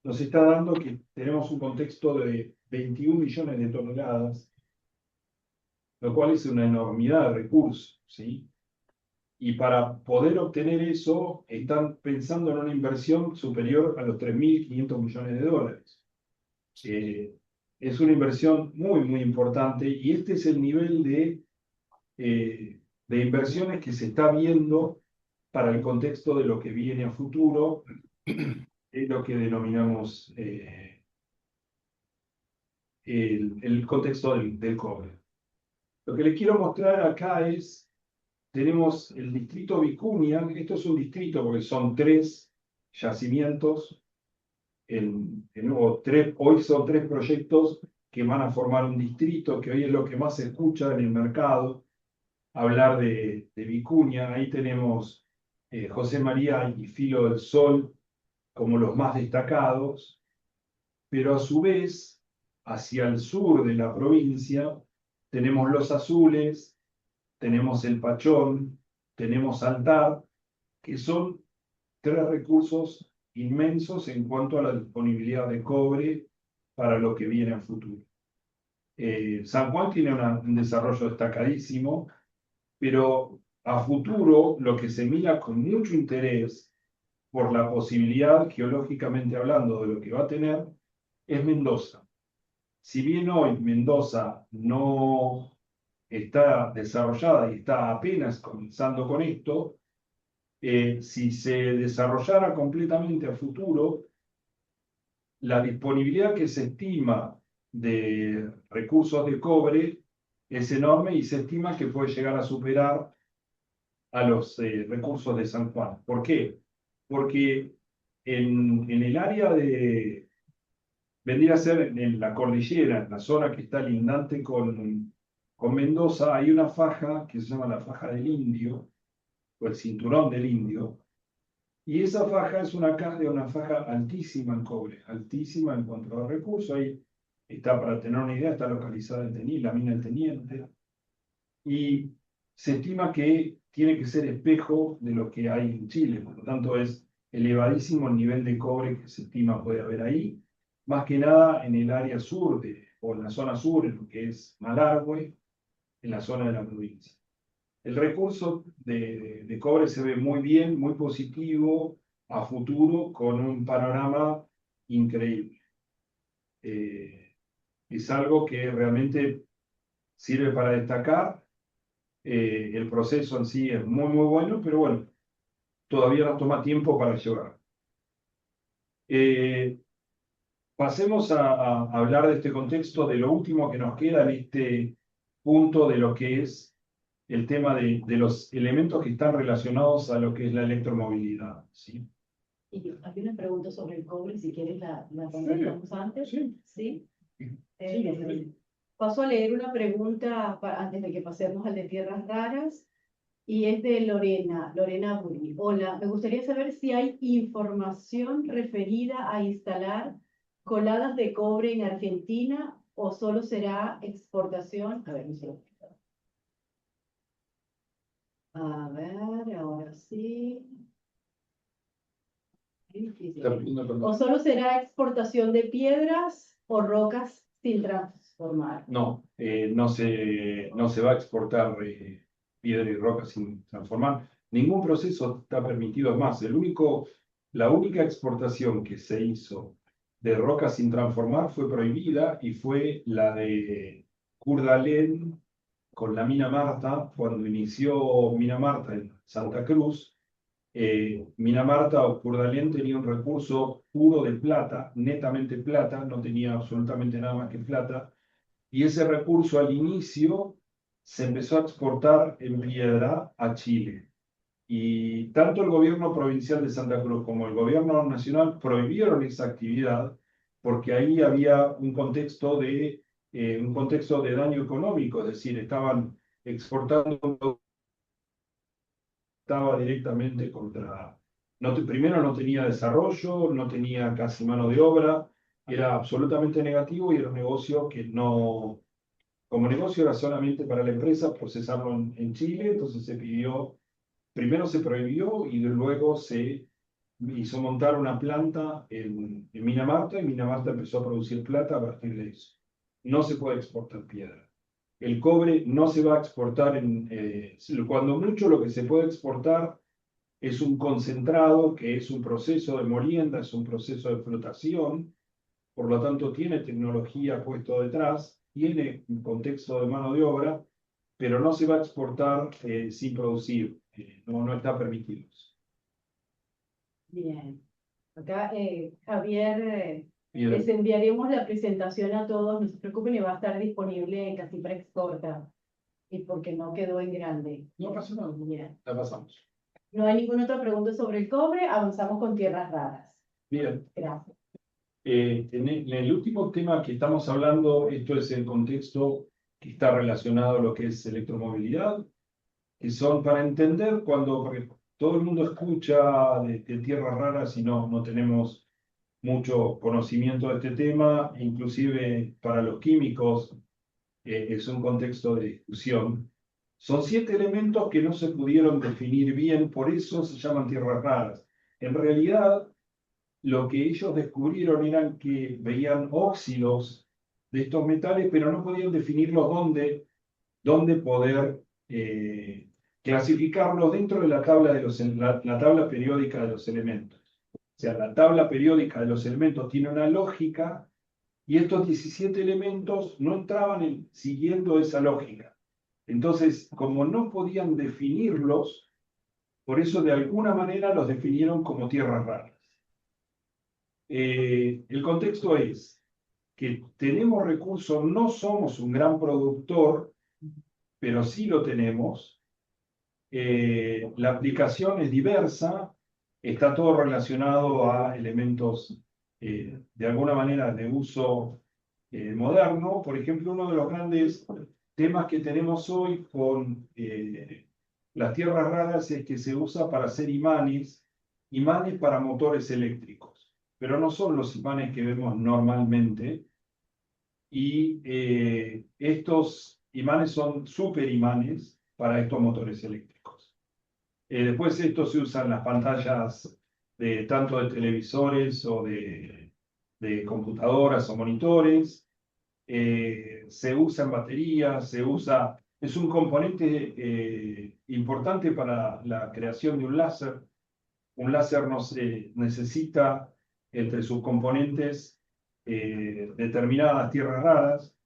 nos está dando que tenemos un contexto de 21 millones de toneladas, lo cual es una enormidad de recursos, ¿sí? Y para poder obtener eso, están pensando en una inversión superior a los 3.500 millones de dólares. Es una inversión muy, muy importante y este es el nivel de inversiones que se está viendo para el contexto de lo que viene a futuro, es lo que denominamos el contexto del cobre. Lo que les quiero mostrar acá es, tenemos el distrito Vicuña. Esto es un distrito porque son 3 yacimientos, hoy son 3 proyectos que van a formar un distrito, que hoy es lo que más se escucha en el mercado, hablar de Vicuña. Ahí tenemos José María y Filo del Sol como los más destacados, pero a su vez, hacia el sur de la provincia, tenemos Los Azules, tenemos El Pachón, tenemos Altar, que son 3 recursos inmensos en cuanto a la disponibilidad de cobre para lo que viene a futuro. San Juan tiene un desarrollo destacadísimo, pero a futuro lo que se mira con mucho interés por la posibilidad, geológicamente hablando, de lo que va a tener, es Mendoza. Si bien hoy Mendoza no está desarrollada y está apenas comenzando con esto, si se desarrollara completamente a futuro, la disponibilidad que se estima de recursos de cobre es enorme y se estima que puede llegar a superar a los recursos de San Juan. ¿Por qué? Porque en el área vendría a ser en la cordillera, en la zona que está lindante con Mendoza, hay una faja que se llama la faja del Indio, o el cinturón del Indio, y esa faja es una faja altísima en cobre, altísima en cuanto a recursos. Ahí está, para tener una idea, está localizada en Teniente, la mina del Teniente, y se estima que tiene que ser espejo de lo que hay en Chile, por lo tanto es elevadísimo el nivel de cobre que se estima puede haber ahí, más que nada en el área sur, o en la zona sur, en lo que es Malargüe, en la zona de la provincia. El recurso de cobre se ve muy bien, muy positivo a futuro, con un panorama increíble. Es algo que realmente sirve para destacar. El proceso en sí es muy, muy bueno, pero bueno, todavía nos toma tiempo para llegar. Eh, Pasemos a hablar de este contexto, de lo último que nos queda en este punto de lo que es el tema de los elementos que están relacionados a lo que es la electromovilidad, ¿sí? Y hay una pregunta sobre el cobre, si quieres la Sí, contestamos antes. sí. ¿Sí? Sí, Paso a leer una pregunta antes de que pasemos al de tierras raras. Y es de Lorena, Lorena Buri. Hola, me gustaría saber si hay información referida a instalar coladas de cobre en Argentina o solo será exportación. A ver, un segundo. A ver, ahora sí. Qué difícil. O solo será exportación de piedras o rocas sin transformar. No, no se va a exportar piedra y roca sin transformar. Ningún proceso está permitido más. La única exportación que se hizo de roca sin transformar fue prohibida y fue la de Kurdalén con la mina Marta, cuando inició mina Marta en Santa Cruz. Mina Marta o Kurdalén tenía un recurso puro de plata, netamente plata, no tenía absolutamente nada más que plata, y ese recurso al inicio se empezó a exportar en piedra a Chile. Y tanto el gobierno provincial de Santa Cruz como el gobierno nacional prohibieron esa actividad porque ahí había un contexto de daño económico, es decir, estaban exportando un producto que estaba directamente contra... Primero no tenía desarrollo, no tenía casi mano de obra, era absolutamente negativo y era un negocio que no, como negocio era solamente para la empresa procesarlo en Chile, entonces primero se prohibió y luego se hizo montar una planta en Mina Marta y Mina Marta empezó a producir plata a partir de eso. No se puede exportar piedra. El cobre no se va a exportar cuando mucho lo que se puede exportar es un concentrado que es un proceso de molienda, es un proceso de flotación, por lo tanto tiene tecnología puesto detrás, tiene un contexto de mano de obra, pero no se va a exportar sin producir, no está permitido. Bien. Acá, Javier, les Bien, enviaremos la presentación a todos, no se preocupen, y va a estar disponible en Casipra Exporta, y porque no quedó en grande. no pasa nada, Bien. la pasamos. No hay ninguna otra pregunta sobre el cobre, avanzamos con tierras raras. Bien, Gracias. en el último tema que estamos hablando, esto es el contexto que está relacionado a lo que es electromovilidad, que son para entender porque todo el mundo escucha de tierras raras y no tenemos mucho conocimiento de este tema, inclusive para los químicos es un contexto de discusión. Son 7 elementos que no se pudieron definir bien, por eso se llaman tierras raras. En realidad, lo que ellos descubrieron eran que veían óxidos de estos metales, pero no podían definirlos dónde poder clasificarlos dentro de la tabla, la tabla periódica de los elementos. O sea, la tabla periódica de los elementos tiene una lógica y estos 17 elementos no entraban siguiendo esa lógica. Entonces, como no podían definirlos, por eso de alguna manera los definieron como tierras raras. El contexto es que tenemos recursos, no somos un gran productor, pero sí lo tenemos. La aplicación es diversa, está todo relacionado a elementos de alguna manera de uso moderno. Por ejemplo, uno de los grandes temas que tenemos hoy con las tierras raras es que se usa para hacer imanes para motores eléctricos, pero no son los imanes que vemos normalmente. Y estos imanes son superimanes para estos motores eléctricos. Después esto se usa en las pantallas tanto de televisores o de computadoras o monitores. Se usa en baterías, es un componente importante para la creación de un láser. Un láser necesita entre sus componentes determinadas tierras raras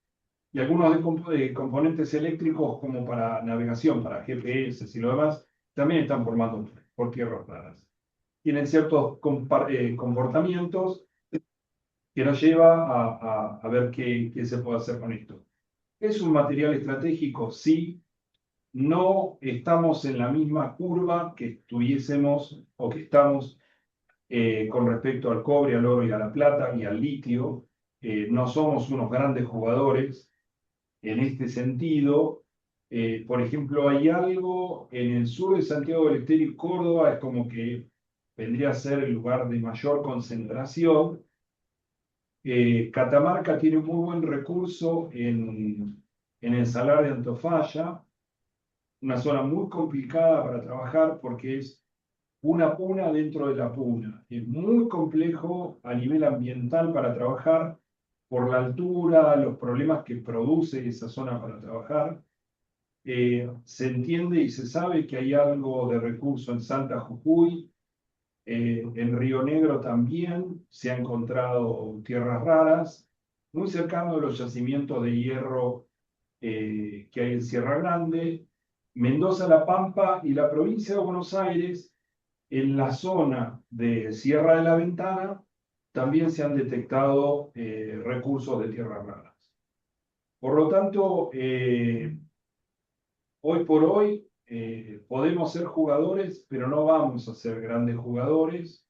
y algunos de componentes eléctricos como para navegación, para GPS y lo demás, también están formados por tierras raras. tienen ciertos comportamientos que nos lleva a ver qué se puede hacer con esto. ¿Es un material estratégico? Sí. No estamos en la misma curva que estuviésemos o que estamos con respecto al cobre, al oro y a la plata y al litio. No somos unos grandes jugadores en este sentido. Por ejemplo, hay algo en el sur de Santiago del Estero y Córdoba, es como que vendría a ser el lugar de mayor concentración. Catamarca tiene un muy buen recurso en el Salar de Antofalla, una zona muy complicada para trabajar porque es una puna dentro de la puna. Es muy complejo a nivel ambiental para trabajar por la altura, los problemas que produce esa zona para trabajar. Se entiende y se sabe que hay algo de recurso en Salta, Jujuy, en Río Negro también se han encontrado tierras raras, muy cercano de los yacimientos de hierro que hay en Sierra Grande. Mendoza, La Pampa y la provincia de Buenos Aires, en la zona de Sierra de la Ventana, también se han detectado recursos de tierras raras. Por lo tanto, hoy por hoy podemos ser jugadores, pero no vamos a ser grandes jugadores.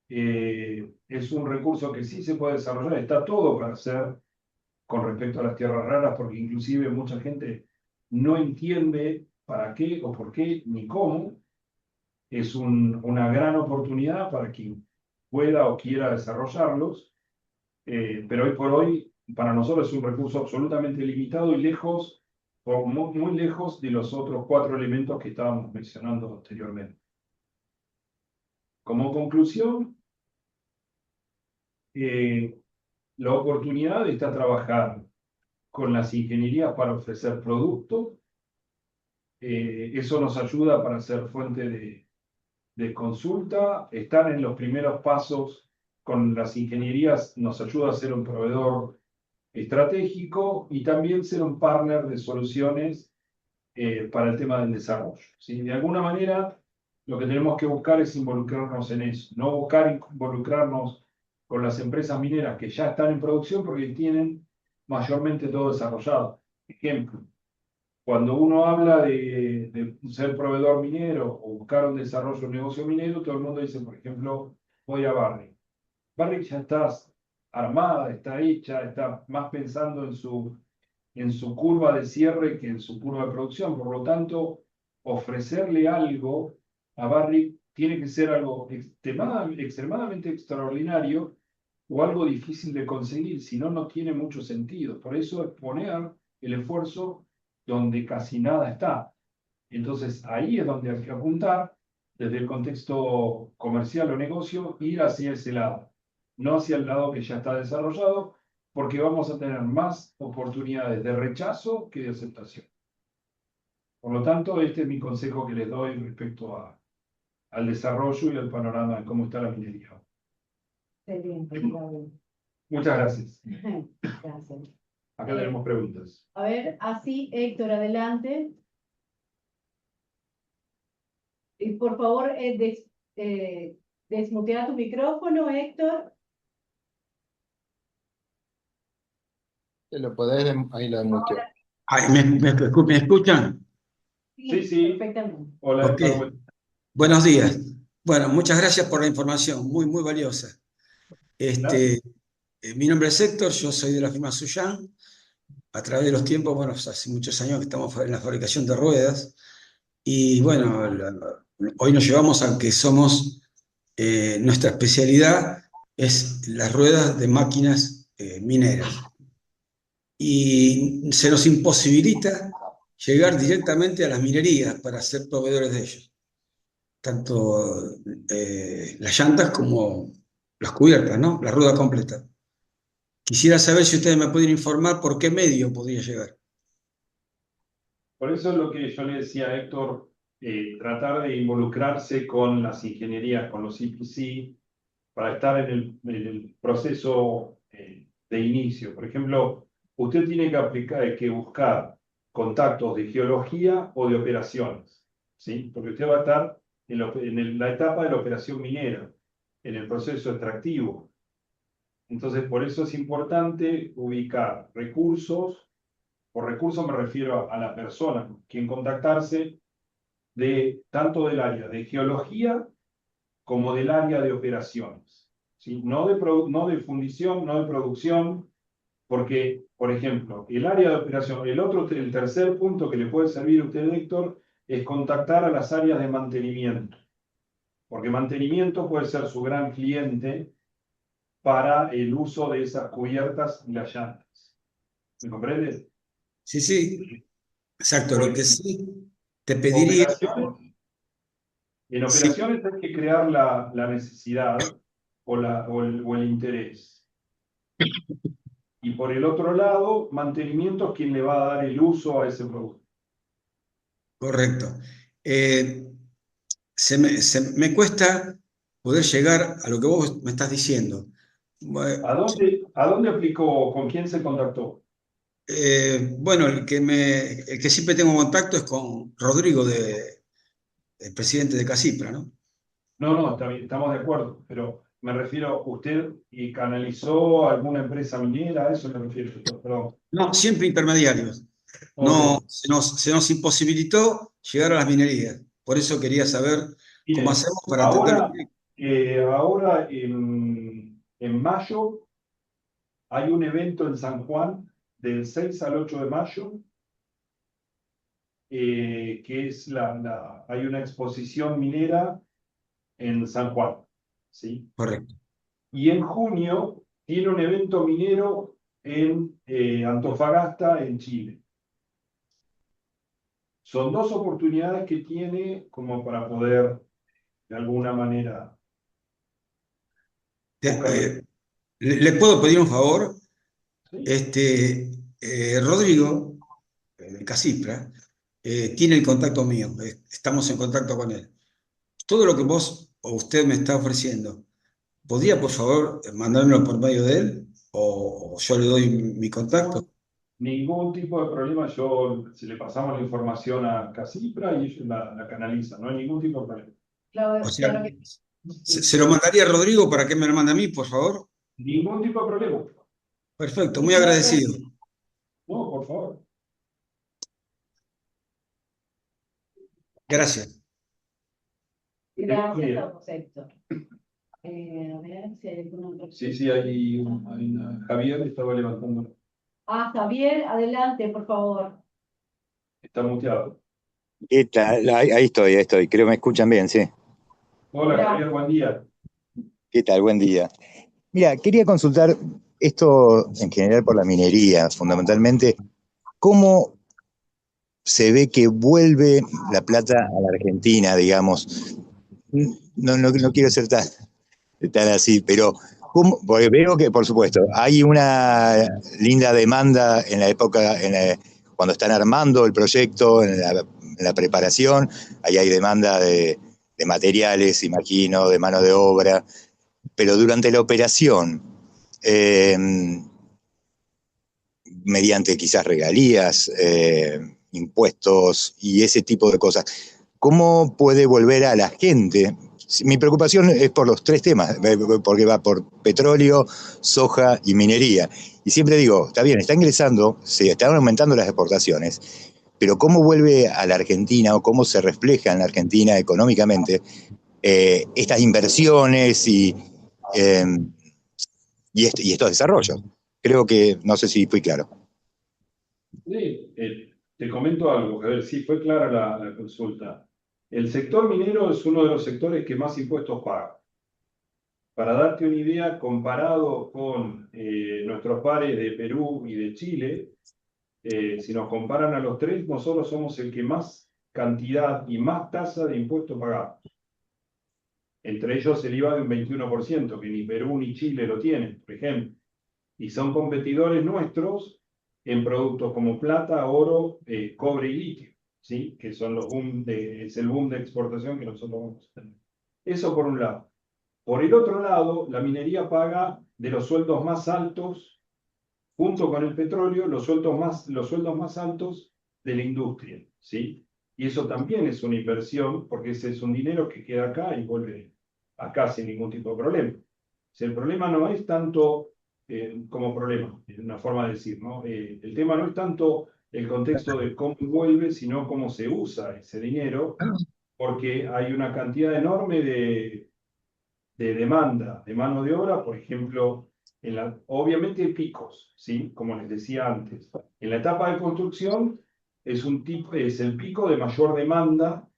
Es un recurso que sí se puede desarrollar, está todo para hacer con respecto a las tierras raras, porque inclusive mucha gente no entiende para qué o por qué ni cómo. Es una gran oportunidad para quien pueda o quiera desarrollarlos, pero hoy por hoy para nosotros es un recurso absolutamente limitado y lejos, muy, muy lejos de los otros 4 elementos que estábamos mencionando anteriormente. Como conclusión, la oportunidad está trabajar con las ingenierías para ofrecer productos. Eso nos ayuda para ser fuente de consulta. Estar en los primeros pasos con las ingenierías nos ayuda a ser un proveedor estratégico y también ser un partner de soluciones para el tema del desarrollo, ¿sí? De alguna manera, lo que tenemos que buscar es involucrarnos en eso, no buscar involucrarnos con las empresas mineras que ya están en producción porque tienen mayormente todo desarrollado. Ejemplo, cuando uno habla de ser proveedor minero o buscar un desarrollo, un negocio minero, todo el mundo dice, por ejemplo, voy a Barrick. Barrick ya está armada, está hecha, está más pensando en su curva de cierre que en su curva de producción. Por lo tanto, ofrecerle algo a Barrick tiene que ser algo extremadamente extraordinario o algo difícil de conseguir, si no, no tiene mucho sentido. Por eso es poner el esfuerzo donde casi nada está. Entonces, ahí es donde hay que apuntar desde el contexto comercial o negocio, ir hacia ese lado, no hacia el lado que ya está desarrollado, porque vamos a tener más oportunidades de rechazo que de aceptación. Por lo tanto, este es mi consejo que les doy respecto al desarrollo y al panorama de cómo está la minería. Excelente, Claudio. Muchas gracias. Gracias. Acá tenemos preguntas. A ver, así, Héctor, adelante. Y por favor, desmutea tu micrófono, Héctor. Lo podés, ahí lo desmuteo. Ay, ¿me escuchan? Sí, sí. Perfectamente. Hola, Ok. Héctor. Buenos días. Bueno, muchas gracias por la información, muy, muy valiosa. Mi nombre es Héctor, yo soy de la firma Suyán. A través de los tiempos, bueno, hace muchos años que estamos en la fabricación de ruedas. Y bueno, hoy nos llevamos a que somos, nuestra especialidad es las ruedas de máquinas mineras. Y se nos imposibilita llegar directamente a las minerías para ser proveedores de ellos. Tanto las llantas como las cubiertas, ¿no? La rueda completa. Quisiera saber si ustedes me pueden informar por qué medio podría llegar. Por eso es lo que yo le decía a Héctor, tratar de involucrarse con las ingenierías, con los EPC, para estar en el proceso de inicio. Por ejemplo, usted tiene que que buscar contactos de geología o de operaciones, ¿sí? Porque usted va a estar la etapa de la operación minera, en el proceso extractivo. Entonces, por eso es importante ubicar recursos. Por recursos me refiero a la persona, quien contactarse tanto del área de geología como del área de operaciones, ¿sí? No de fundición, no de producción, porque, por ejemplo, el área de operación, el tercer punto que le puede servir a usted, Héctor, es contactar a las áreas de mantenimiento, porque mantenimiento puede ser su gran cliente para el uso de esas cubiertas y las llantas. ¿Me comprende? Sí, sí, exacto. Por Lo que ejemplo, sí te pediría, operaciones. En sí, operaciones hay que crear la necesidad o el interés. Y por el otro lado, mantenimiento es quien le va a dar el uso a ese producto. correcto. Eh, se me cuesta poder llegar a lo que vos me estás diciendo. ¿A Bueno, dónde aplicó? ¿Con quién se contactó? bueno, el que siempre tengo contacto es con Rodrigo, el presidente de Casipra, ¿no? No, no, está bien, estamos de acuerdo, pero me refiero, ¿usted canalizó alguna empresa minera? A eso me refiero, perdón. No, siempre intermediarios. No, Ok. se nos imposibilitó llegar a las minerías. Por eso quería saber cómo Bien, hacemos para atender. ahora en mayo hay un evento en San Juan del 6 al 8 de mayo, que es hay una exposición minera en San Juan, ¿sí? Correcto. Y en junio tiene un evento minero en Antofagasta, en Chile. Son dos oportunidades que tiene como para poder, de alguna manera, Te- buscar. eh, ¿Le puedo pedir un favor? ¿Sí? Rodrigo, de Casipra, tiene el contacto mío. Estamos en contacto con él. Todo lo que vos o usted me está ofreciendo, ¿podría por favor mandármelo por medio de él? ¿O yo le doy mi contacto? Ningún tipo de problema. Si le pasamos la información a Casipra y ellos la canalizan, no hay ningún tipo de problema. O Claro, sea, claro que se lo mandaría a Rodrigo para que me lo mande a mí, por favor. Ningún tipo de problema. Perfecto, muy sí, claro. agradecido. No, por favor. Gracias. Gracias a Bien. vos, Héctor. A ver si hay alguna otra Sí, sí, Javier estaba levantando. Javier, adelante, por favor. Está muteado. ¿Qué tal? Ahí estoy. Creo que me escuchan bien, sí. Hola, Gracias. Javier, buen día. ¿Qué tal? Buen día. Mira, quería consultar esto en general por la minería, fundamentalmente, ¿cómo se ve que vuelve la plata a la Argentina, digamos? No quiero ser tan así, pero porque veo que, por supuesto, hay una linda demanda en la época, cuando están armando el proyecto, en la preparación, ahí hay demanda de materiales, imagino, de mano de obra, pero durante la operación, eh, mediante quizás regalías, impuestos y ese tipo de cosas, ¿cómo puede volver a la gente? Mi preocupación es por los tres temas, porque va por petróleo, soja y minería. Y siempre digo, está bien, está ingresando, se están aumentando las exportaciones, pero ¿cómo vuelve a la Argentina o cómo se refleja en la Argentina económicamente estas inversiones eh, y estos desarrollos? Creo que, no sé si fui claro. Sí, te comento algo, a ver si fue clara la consulta. El sector minero es uno de los sectores que más impuestos paga. Para darte una idea, comparado con nuestros pares de Perú y de Chile, si nos comparan a los tres, nosotros somos el que más cantidad y más tasa de impuestos pagamos. Entre ellos el IVA de un 21%, que ni Perú ni Chile lo tienen, por ejemplo. Y son competidores nuestros en productos como plata, oro, cobre y litio, ¿sí? Que son es el boom de exportación que nosotros vamos a tener. Eso por un lado. Por el otro lado, la minería paga de los sueldos más altos, junto con el petróleo, los sueldos más altos de la industria, ¿sí? Y eso también es una inversión, porque ese es un dinero que queda acá y vuelve acá sin ningún tipo de problema. Si el problema no es tanto como problema, es una forma de decir, ¿no? El tema no es tanto el contexto de cómo vuelve, sino cómo se usa ese dinero, porque hay una cantidad enorme de demanda de mano de obra, por ejemplo, obviamente hay picos, ¿sí? Como les decía antes. En la etapa de construcción es el pico de mayor demanda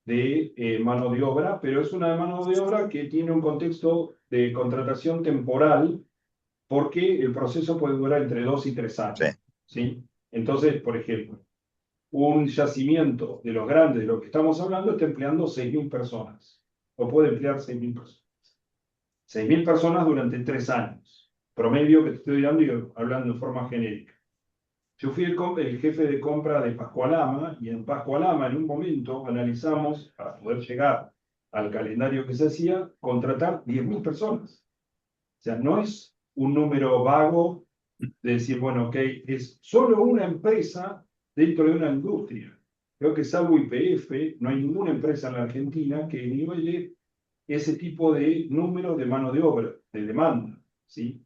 de mano de obra, pero es una mano de obra que tiene un contexto de contratación temporal, porque el proceso puede durar entre 2 y 3 años, Sí. ¿sí? Entonces, por ejemplo, un yacimiento de los grandes, de lo que estamos hablando, está empleando 6.000 personas, o puede emplear 6.000 personas. 6.000 personas durante 3 años, promedio que te estoy dando y hablando de forma genérica. Yo fui el jefe de compra de Pascualama, y en Pascualama en un momento analizamos, para poder llegar al calendario que se hacía, contratar 10.000 personas. O sea, no es un número vago de decir, bueno, ok, es solo una empresa dentro de una industria. Creo que salvo YPF, no hay ninguna empresa en la Argentina que nivele ese tipo de número de mano de obra, de demanda, ¿sí?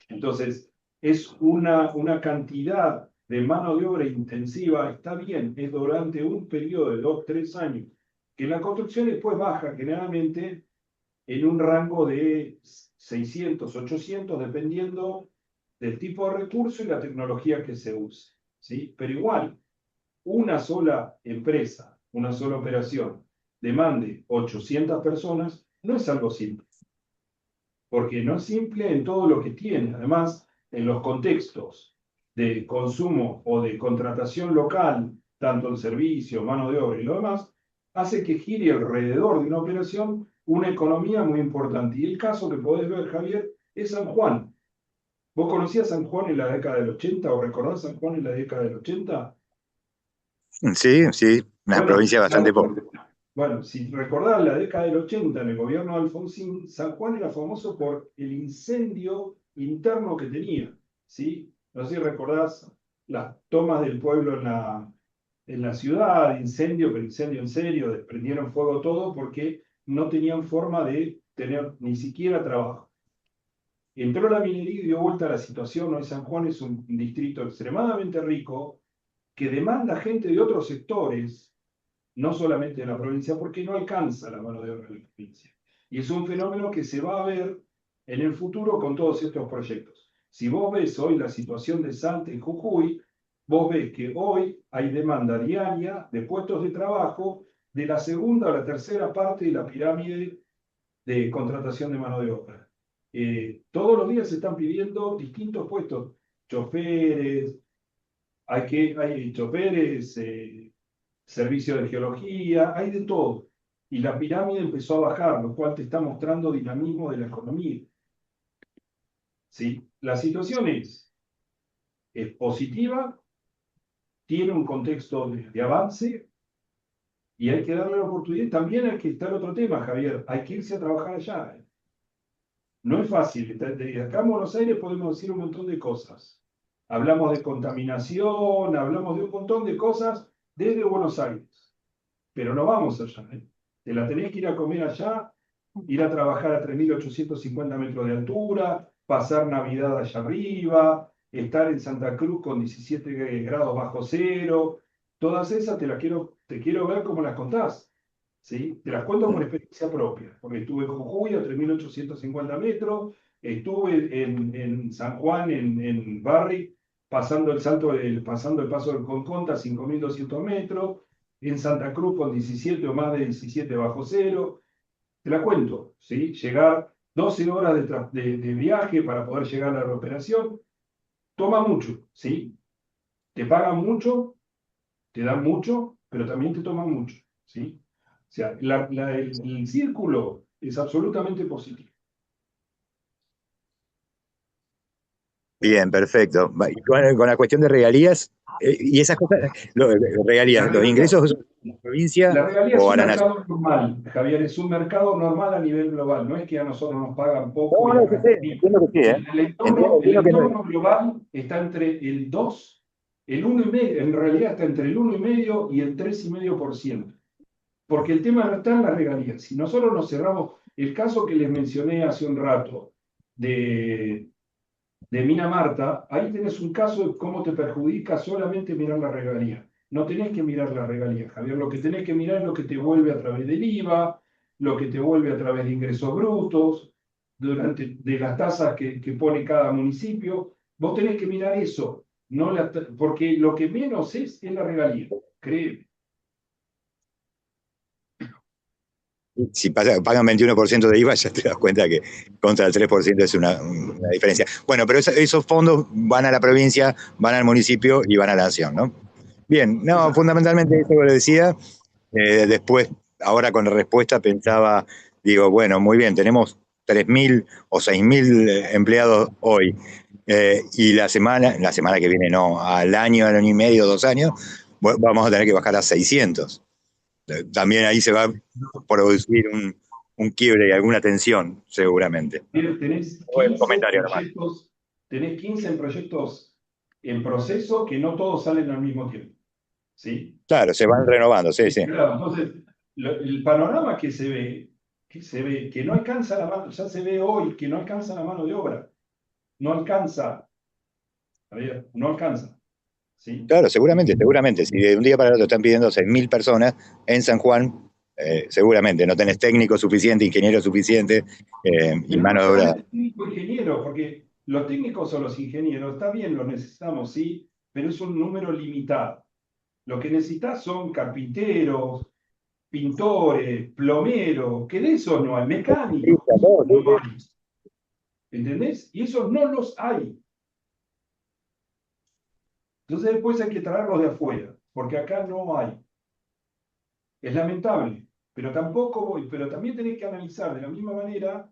Entonces, es una cantidad de mano de obra intensiva, está bien, es durante un periodo de 2, 3 años, que la construcción después baja generalmente en un rango de 600, 800, dependiendo del tipo de recurso y la tecnología que se use, ¿sí? Pero igual, una sola empresa, una sola operación, demande 800 personas, no es algo simple, porque no es simple en todo lo que tiene. Además, en los contextos de consumo o de contratación local, tanto en servicio, mano de obra y lo demás, hace que gire alrededor de una operación una economía muy importante. Y el caso que podés ver, Javier, es San Juan. ¿Vos conocías San Juan en la década del 80 o recordás San Juan en la década del 80? Sí, sí, una Bueno, provincia bastante pobre. bueno, si recordás la década del 80 en el gobierno de Alfonsín, San Juan era famoso por el incendio interno que tenía, ¿sí? No sé si recordás las tomas del pueblo en la ciudad, incendio, pero incendio en serio, desprendieron fuego todo porque no tenían forma de tener ni siquiera trabajo. Entró la minería y dio vuelta a la situación. Hoy San Juan es un distrito extremadamente rico que demanda gente de otros sectores, no solamente de la provincia, porque no alcanza la mano de obra de la provincia. Y es un fenómeno que se va a ver en el futuro con todos estos proyectos. Si vos ves hoy la situación de Salta y Jujuy, vos ves que hoy hay demanda diaria de puestos de trabajo de la segunda o la tercera parte de la pirámide de contratación de mano de obra. Todos los días se están pidiendo distintos puestos, choferes, hay choferes, servicio de geología, hay de todo. Y la pirámide empezó a bajar, lo cual te está mostrando dinamismo de la economía. ¿Sí? La situación es positiva, tiene un contexto de avance y hay que darle la oportunidad. También hay que estar otro tema, Javier, hay que irse a trabajar allá. No es fácil. Desde acá en Buenos Aires podemos decir un montón de cosas. Hablamos de contaminación, hablamos de un montón de cosas desde Buenos Aires. Pero no vamos allá. Te la tenés que ir a comer allá, ir a trabajar a 3.850 metros de altura, pasar Navidad allá arriba, estar en Santa Cruz con 17 grados bajo cero. Todas esas te quiero ver cómo las contás. ¿Sí? Te las cuento por experiencia propia, porque estuve en Jujuy a 3.850 metros, estuve en San Juan, en Barry, pasando pasando el paso del Conconta a 5.200 metros, en Santa Cruz con 17 o más de 17 bajo cero. Te la cuento, ¿sí? Llegar 12 horas de viaje para poder llegar a la operación, toma mucho, ¿sí? Te pagan mucho, te dan mucho, pero también te toman mucho, ¿sí? O sea, el círculo es absolutamente positivo. Bien, perfecto. Y con la cuestión de regalías, y esas cosas, regalías, los ingresos de la provincia La realidad es o un a la nación. mercado normal, Javier, es un mercado normal a nivel global. No es que a nosotros nos pagan poco No, y no, acá entiendo que sí, ¿eh? el Entiendo entorno que no. global está entre el 2 El 1,5%, en realidad está entre el 1,5% y el 3,5%. Porque el tema no está en las regalías. Si nosotros nos cerramos, el caso que les mencioné hace un rato de Mina Marta, ahí tenés un caso de cómo te perjudica solamente mirar la regalía. No tenés que mirar la regalía, Javier. Lo que tenés que mirar es lo que te vuelve a través del IVA, lo que te vuelve a través de ingresos brutos, de las tasas que pone cada municipio. Vos tenés que mirar eso, no porque lo que menos es la regalía, créeme. Si pagan 21% de IVA, ya te das cuenta que contra el 3% es una diferencia. Bueno, pero esos fondos van a la provincia, van al municipio y van a la nación, ¿no? Bien, no, fundamentalmente eso lo decía. Después, ahora con la respuesta pensaba, digo, bueno, muy bien, tenemos 3.000 o 6.000 empleados hoy. Y la semana que viene no, al año y medio, 2 años, vamos a tener que bajar a 600. También ahí se va a producir un quiebre y alguna tensión, seguramente. Tenés Bueno, 15 comentario nomás. proyectos, tenés 15 proyectos en proceso que no todos salen al mismo tiempo. ¿Sí? Claro, se van renovando, sí, sí. Claro, entonces, el panorama que se ve, que no alcanza la mano, ya se ve hoy que no alcanza la mano de obra. No alcanza, Javier, no alcanza. ¿Sí? Claro, seguramente. Si de un día para el otro están pidiendo 6.000 personas en San Juan, seguramente no tenés técnico suficiente, ingeniero suficiente y Pero mano no de obra. solamente técnico ingeniero, porque los técnicos o los ingenieros, está bien, los necesitamos, sí, pero es un número limitado. Lo que necesitas son carpinteros, pintores, plomeros, que de esos no hay, mecánicos, no hay. ¿Entendés? Y esos no los hay. Entonces después hay que traerlos de afuera, porque acá no hay. Es lamentable, pero pero también tenés que analizar de la misma manera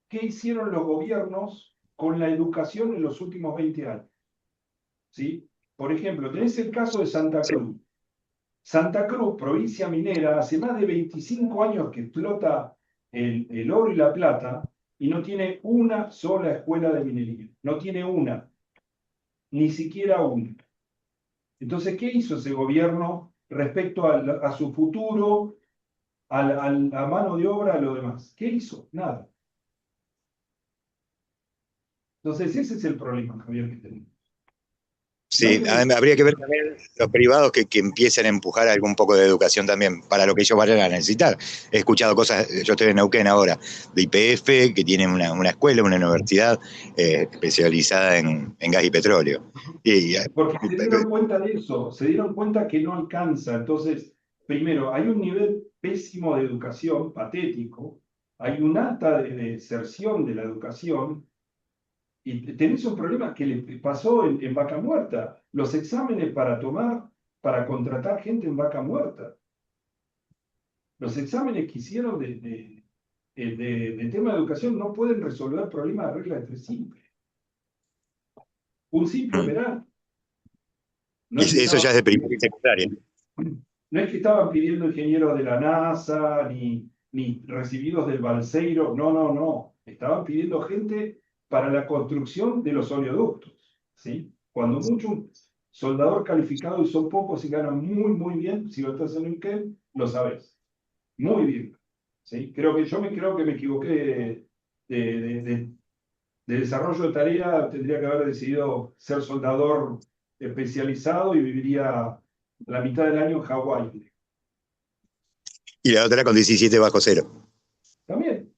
qué hicieron los gobiernos con la educación en los últimos 20 años. ¿Sí? Por ejemplo, tenés el caso de Santa Cruz. Santa Cruz, provincia minera, hace más de 25 años que explota el oro y la plata y no tiene una sola escuela de minería. No tiene una, ni siquiera una. Entonces, ¿qué hizo ese gobierno respecto a su futuro, a mano de obra, a lo demás? ¿Qué hizo? Nada. Entonces, ese es el problema, Javier, que tenemos. No Sí, tenemos... habría que ver también los privados que empiecen a empujar algún poco de educación también para lo que ellos vayan a necesitar. He escuchado cosas, yo estoy en Neuquén ahora, de YPF, que tienen una escuela, una universidad especializada en gas y petróleo. Porque se dieron cuenta de eso, se dieron cuenta que no alcanza. Entonces, primero, hay un nivel pésimo de educación, patético, hay una alta deserción de la educación, y tenés un problema que le pasó en Vaca Muerta. Los exámenes para contratar gente en Vaca Muerta. Los exámenes que hicieron de tema de educación no pueden resolver problemas de regla de tres simple. Un simple verano. No es que eso ya es estaban, de primaria y secundaria. no es que estaban pidiendo ingenieros de la NASA, ni recibidos del Balseiro. No, no, no. Estaban pidiendo gente para la construcción de los oleoductos. ¿Sí? Cuando mucho un soldador calificado y son pocos y ganan muy, muy bien, si lo estás en un lo sabes. Muy bien. ¿Sí? Creo que me equivoqué de desarrollo de tarea, tendría que haber decidido ser soldador especializado y viviría la mitad del año en Hawái. Y la otra con 17 bajo cero. También,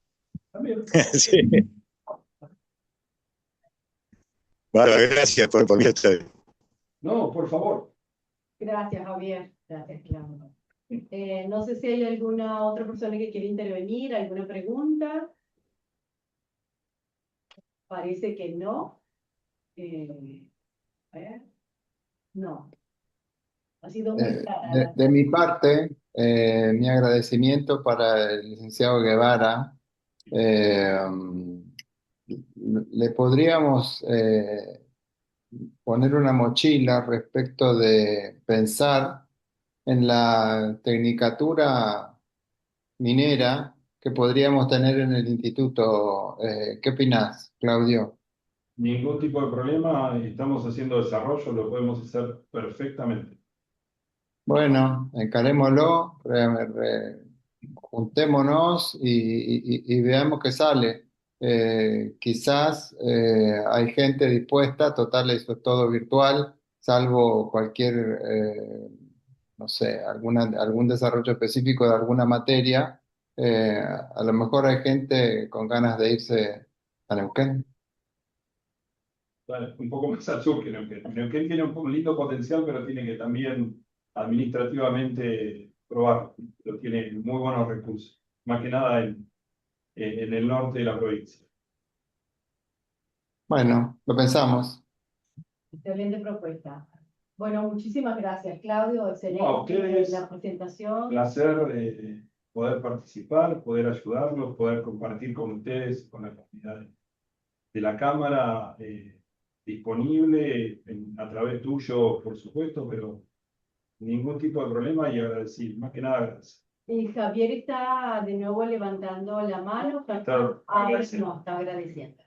también. Sí. Bueno, gracias por esto. No, por favor. Gracias, Javier. Gracias, Claudia. No sé si hay alguna otra persona que quiere intervenir, alguna pregunta. Parece que no. A ver. No. Ha sido muy clara. De mi parte, mi agradecimiento para el licenciado Guevara. Eh, Le podríamos poner una mochila respecto de pensar en la tecnicatura minera que podríamos tener en el instituto. ¿Qué opinás, Claudio? Ningún tipo de problema, estamos haciendo desarrollo, lo podemos hacer perfectamente. Bueno, encarémoslo, juntémonos y veamos qué sale. Quizás hay gente dispuesta, total, eso es todo virtual, salvo cualquier, no sé, algún desarrollo específico de alguna materia. A lo mejor hay gente con ganas de irse a Neuquén. Vale, un poco más al sur que Neuquén. Neuquén tiene un lindo potencial, pero tiene que también administrativamente probarlo. Pero tiene muy buenos recursos, más que nada en el norte de la provincia. Bueno, lo pensamos. Excelente propuesta. Bueno, muchísimas gracias, Claudio. No, a Excelente ustedes, la presentación. placer poder participar, poder ayudarlos, poder compartir con ustedes, con la comunidad de la Cámara, disponible a través tuyo, por supuesto, pero ningún tipo de problema y agradecido, más que nada agradecido. Y Javier está de nuevo levantando la mano. Está agradeciendo. No, está agradeciendo.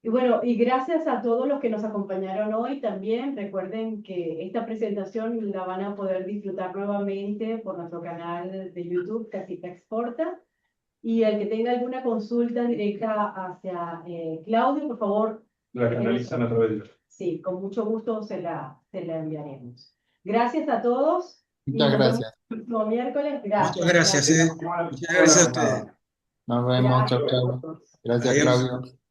Y bueno, y gracias a todos los que nos acompañaron hoy también. Recuerden que esta presentación la van a poder disfrutar nuevamente por nuestro canal de YouTube, Casita Exporta. Y el que tenga alguna consulta directa hacia Claudio, por favor. La canalizan a través de Sí, con mucho gusto se la enviaremos. Gracias a todos. Y Muchas nos vemos gracias. el próximo miércoles. Muchas gracias, Gracias. Muchas gracias a ustedes. Nos vemos. Chau, Gracias a chau. todos. Gracias, Adiós. Claudio.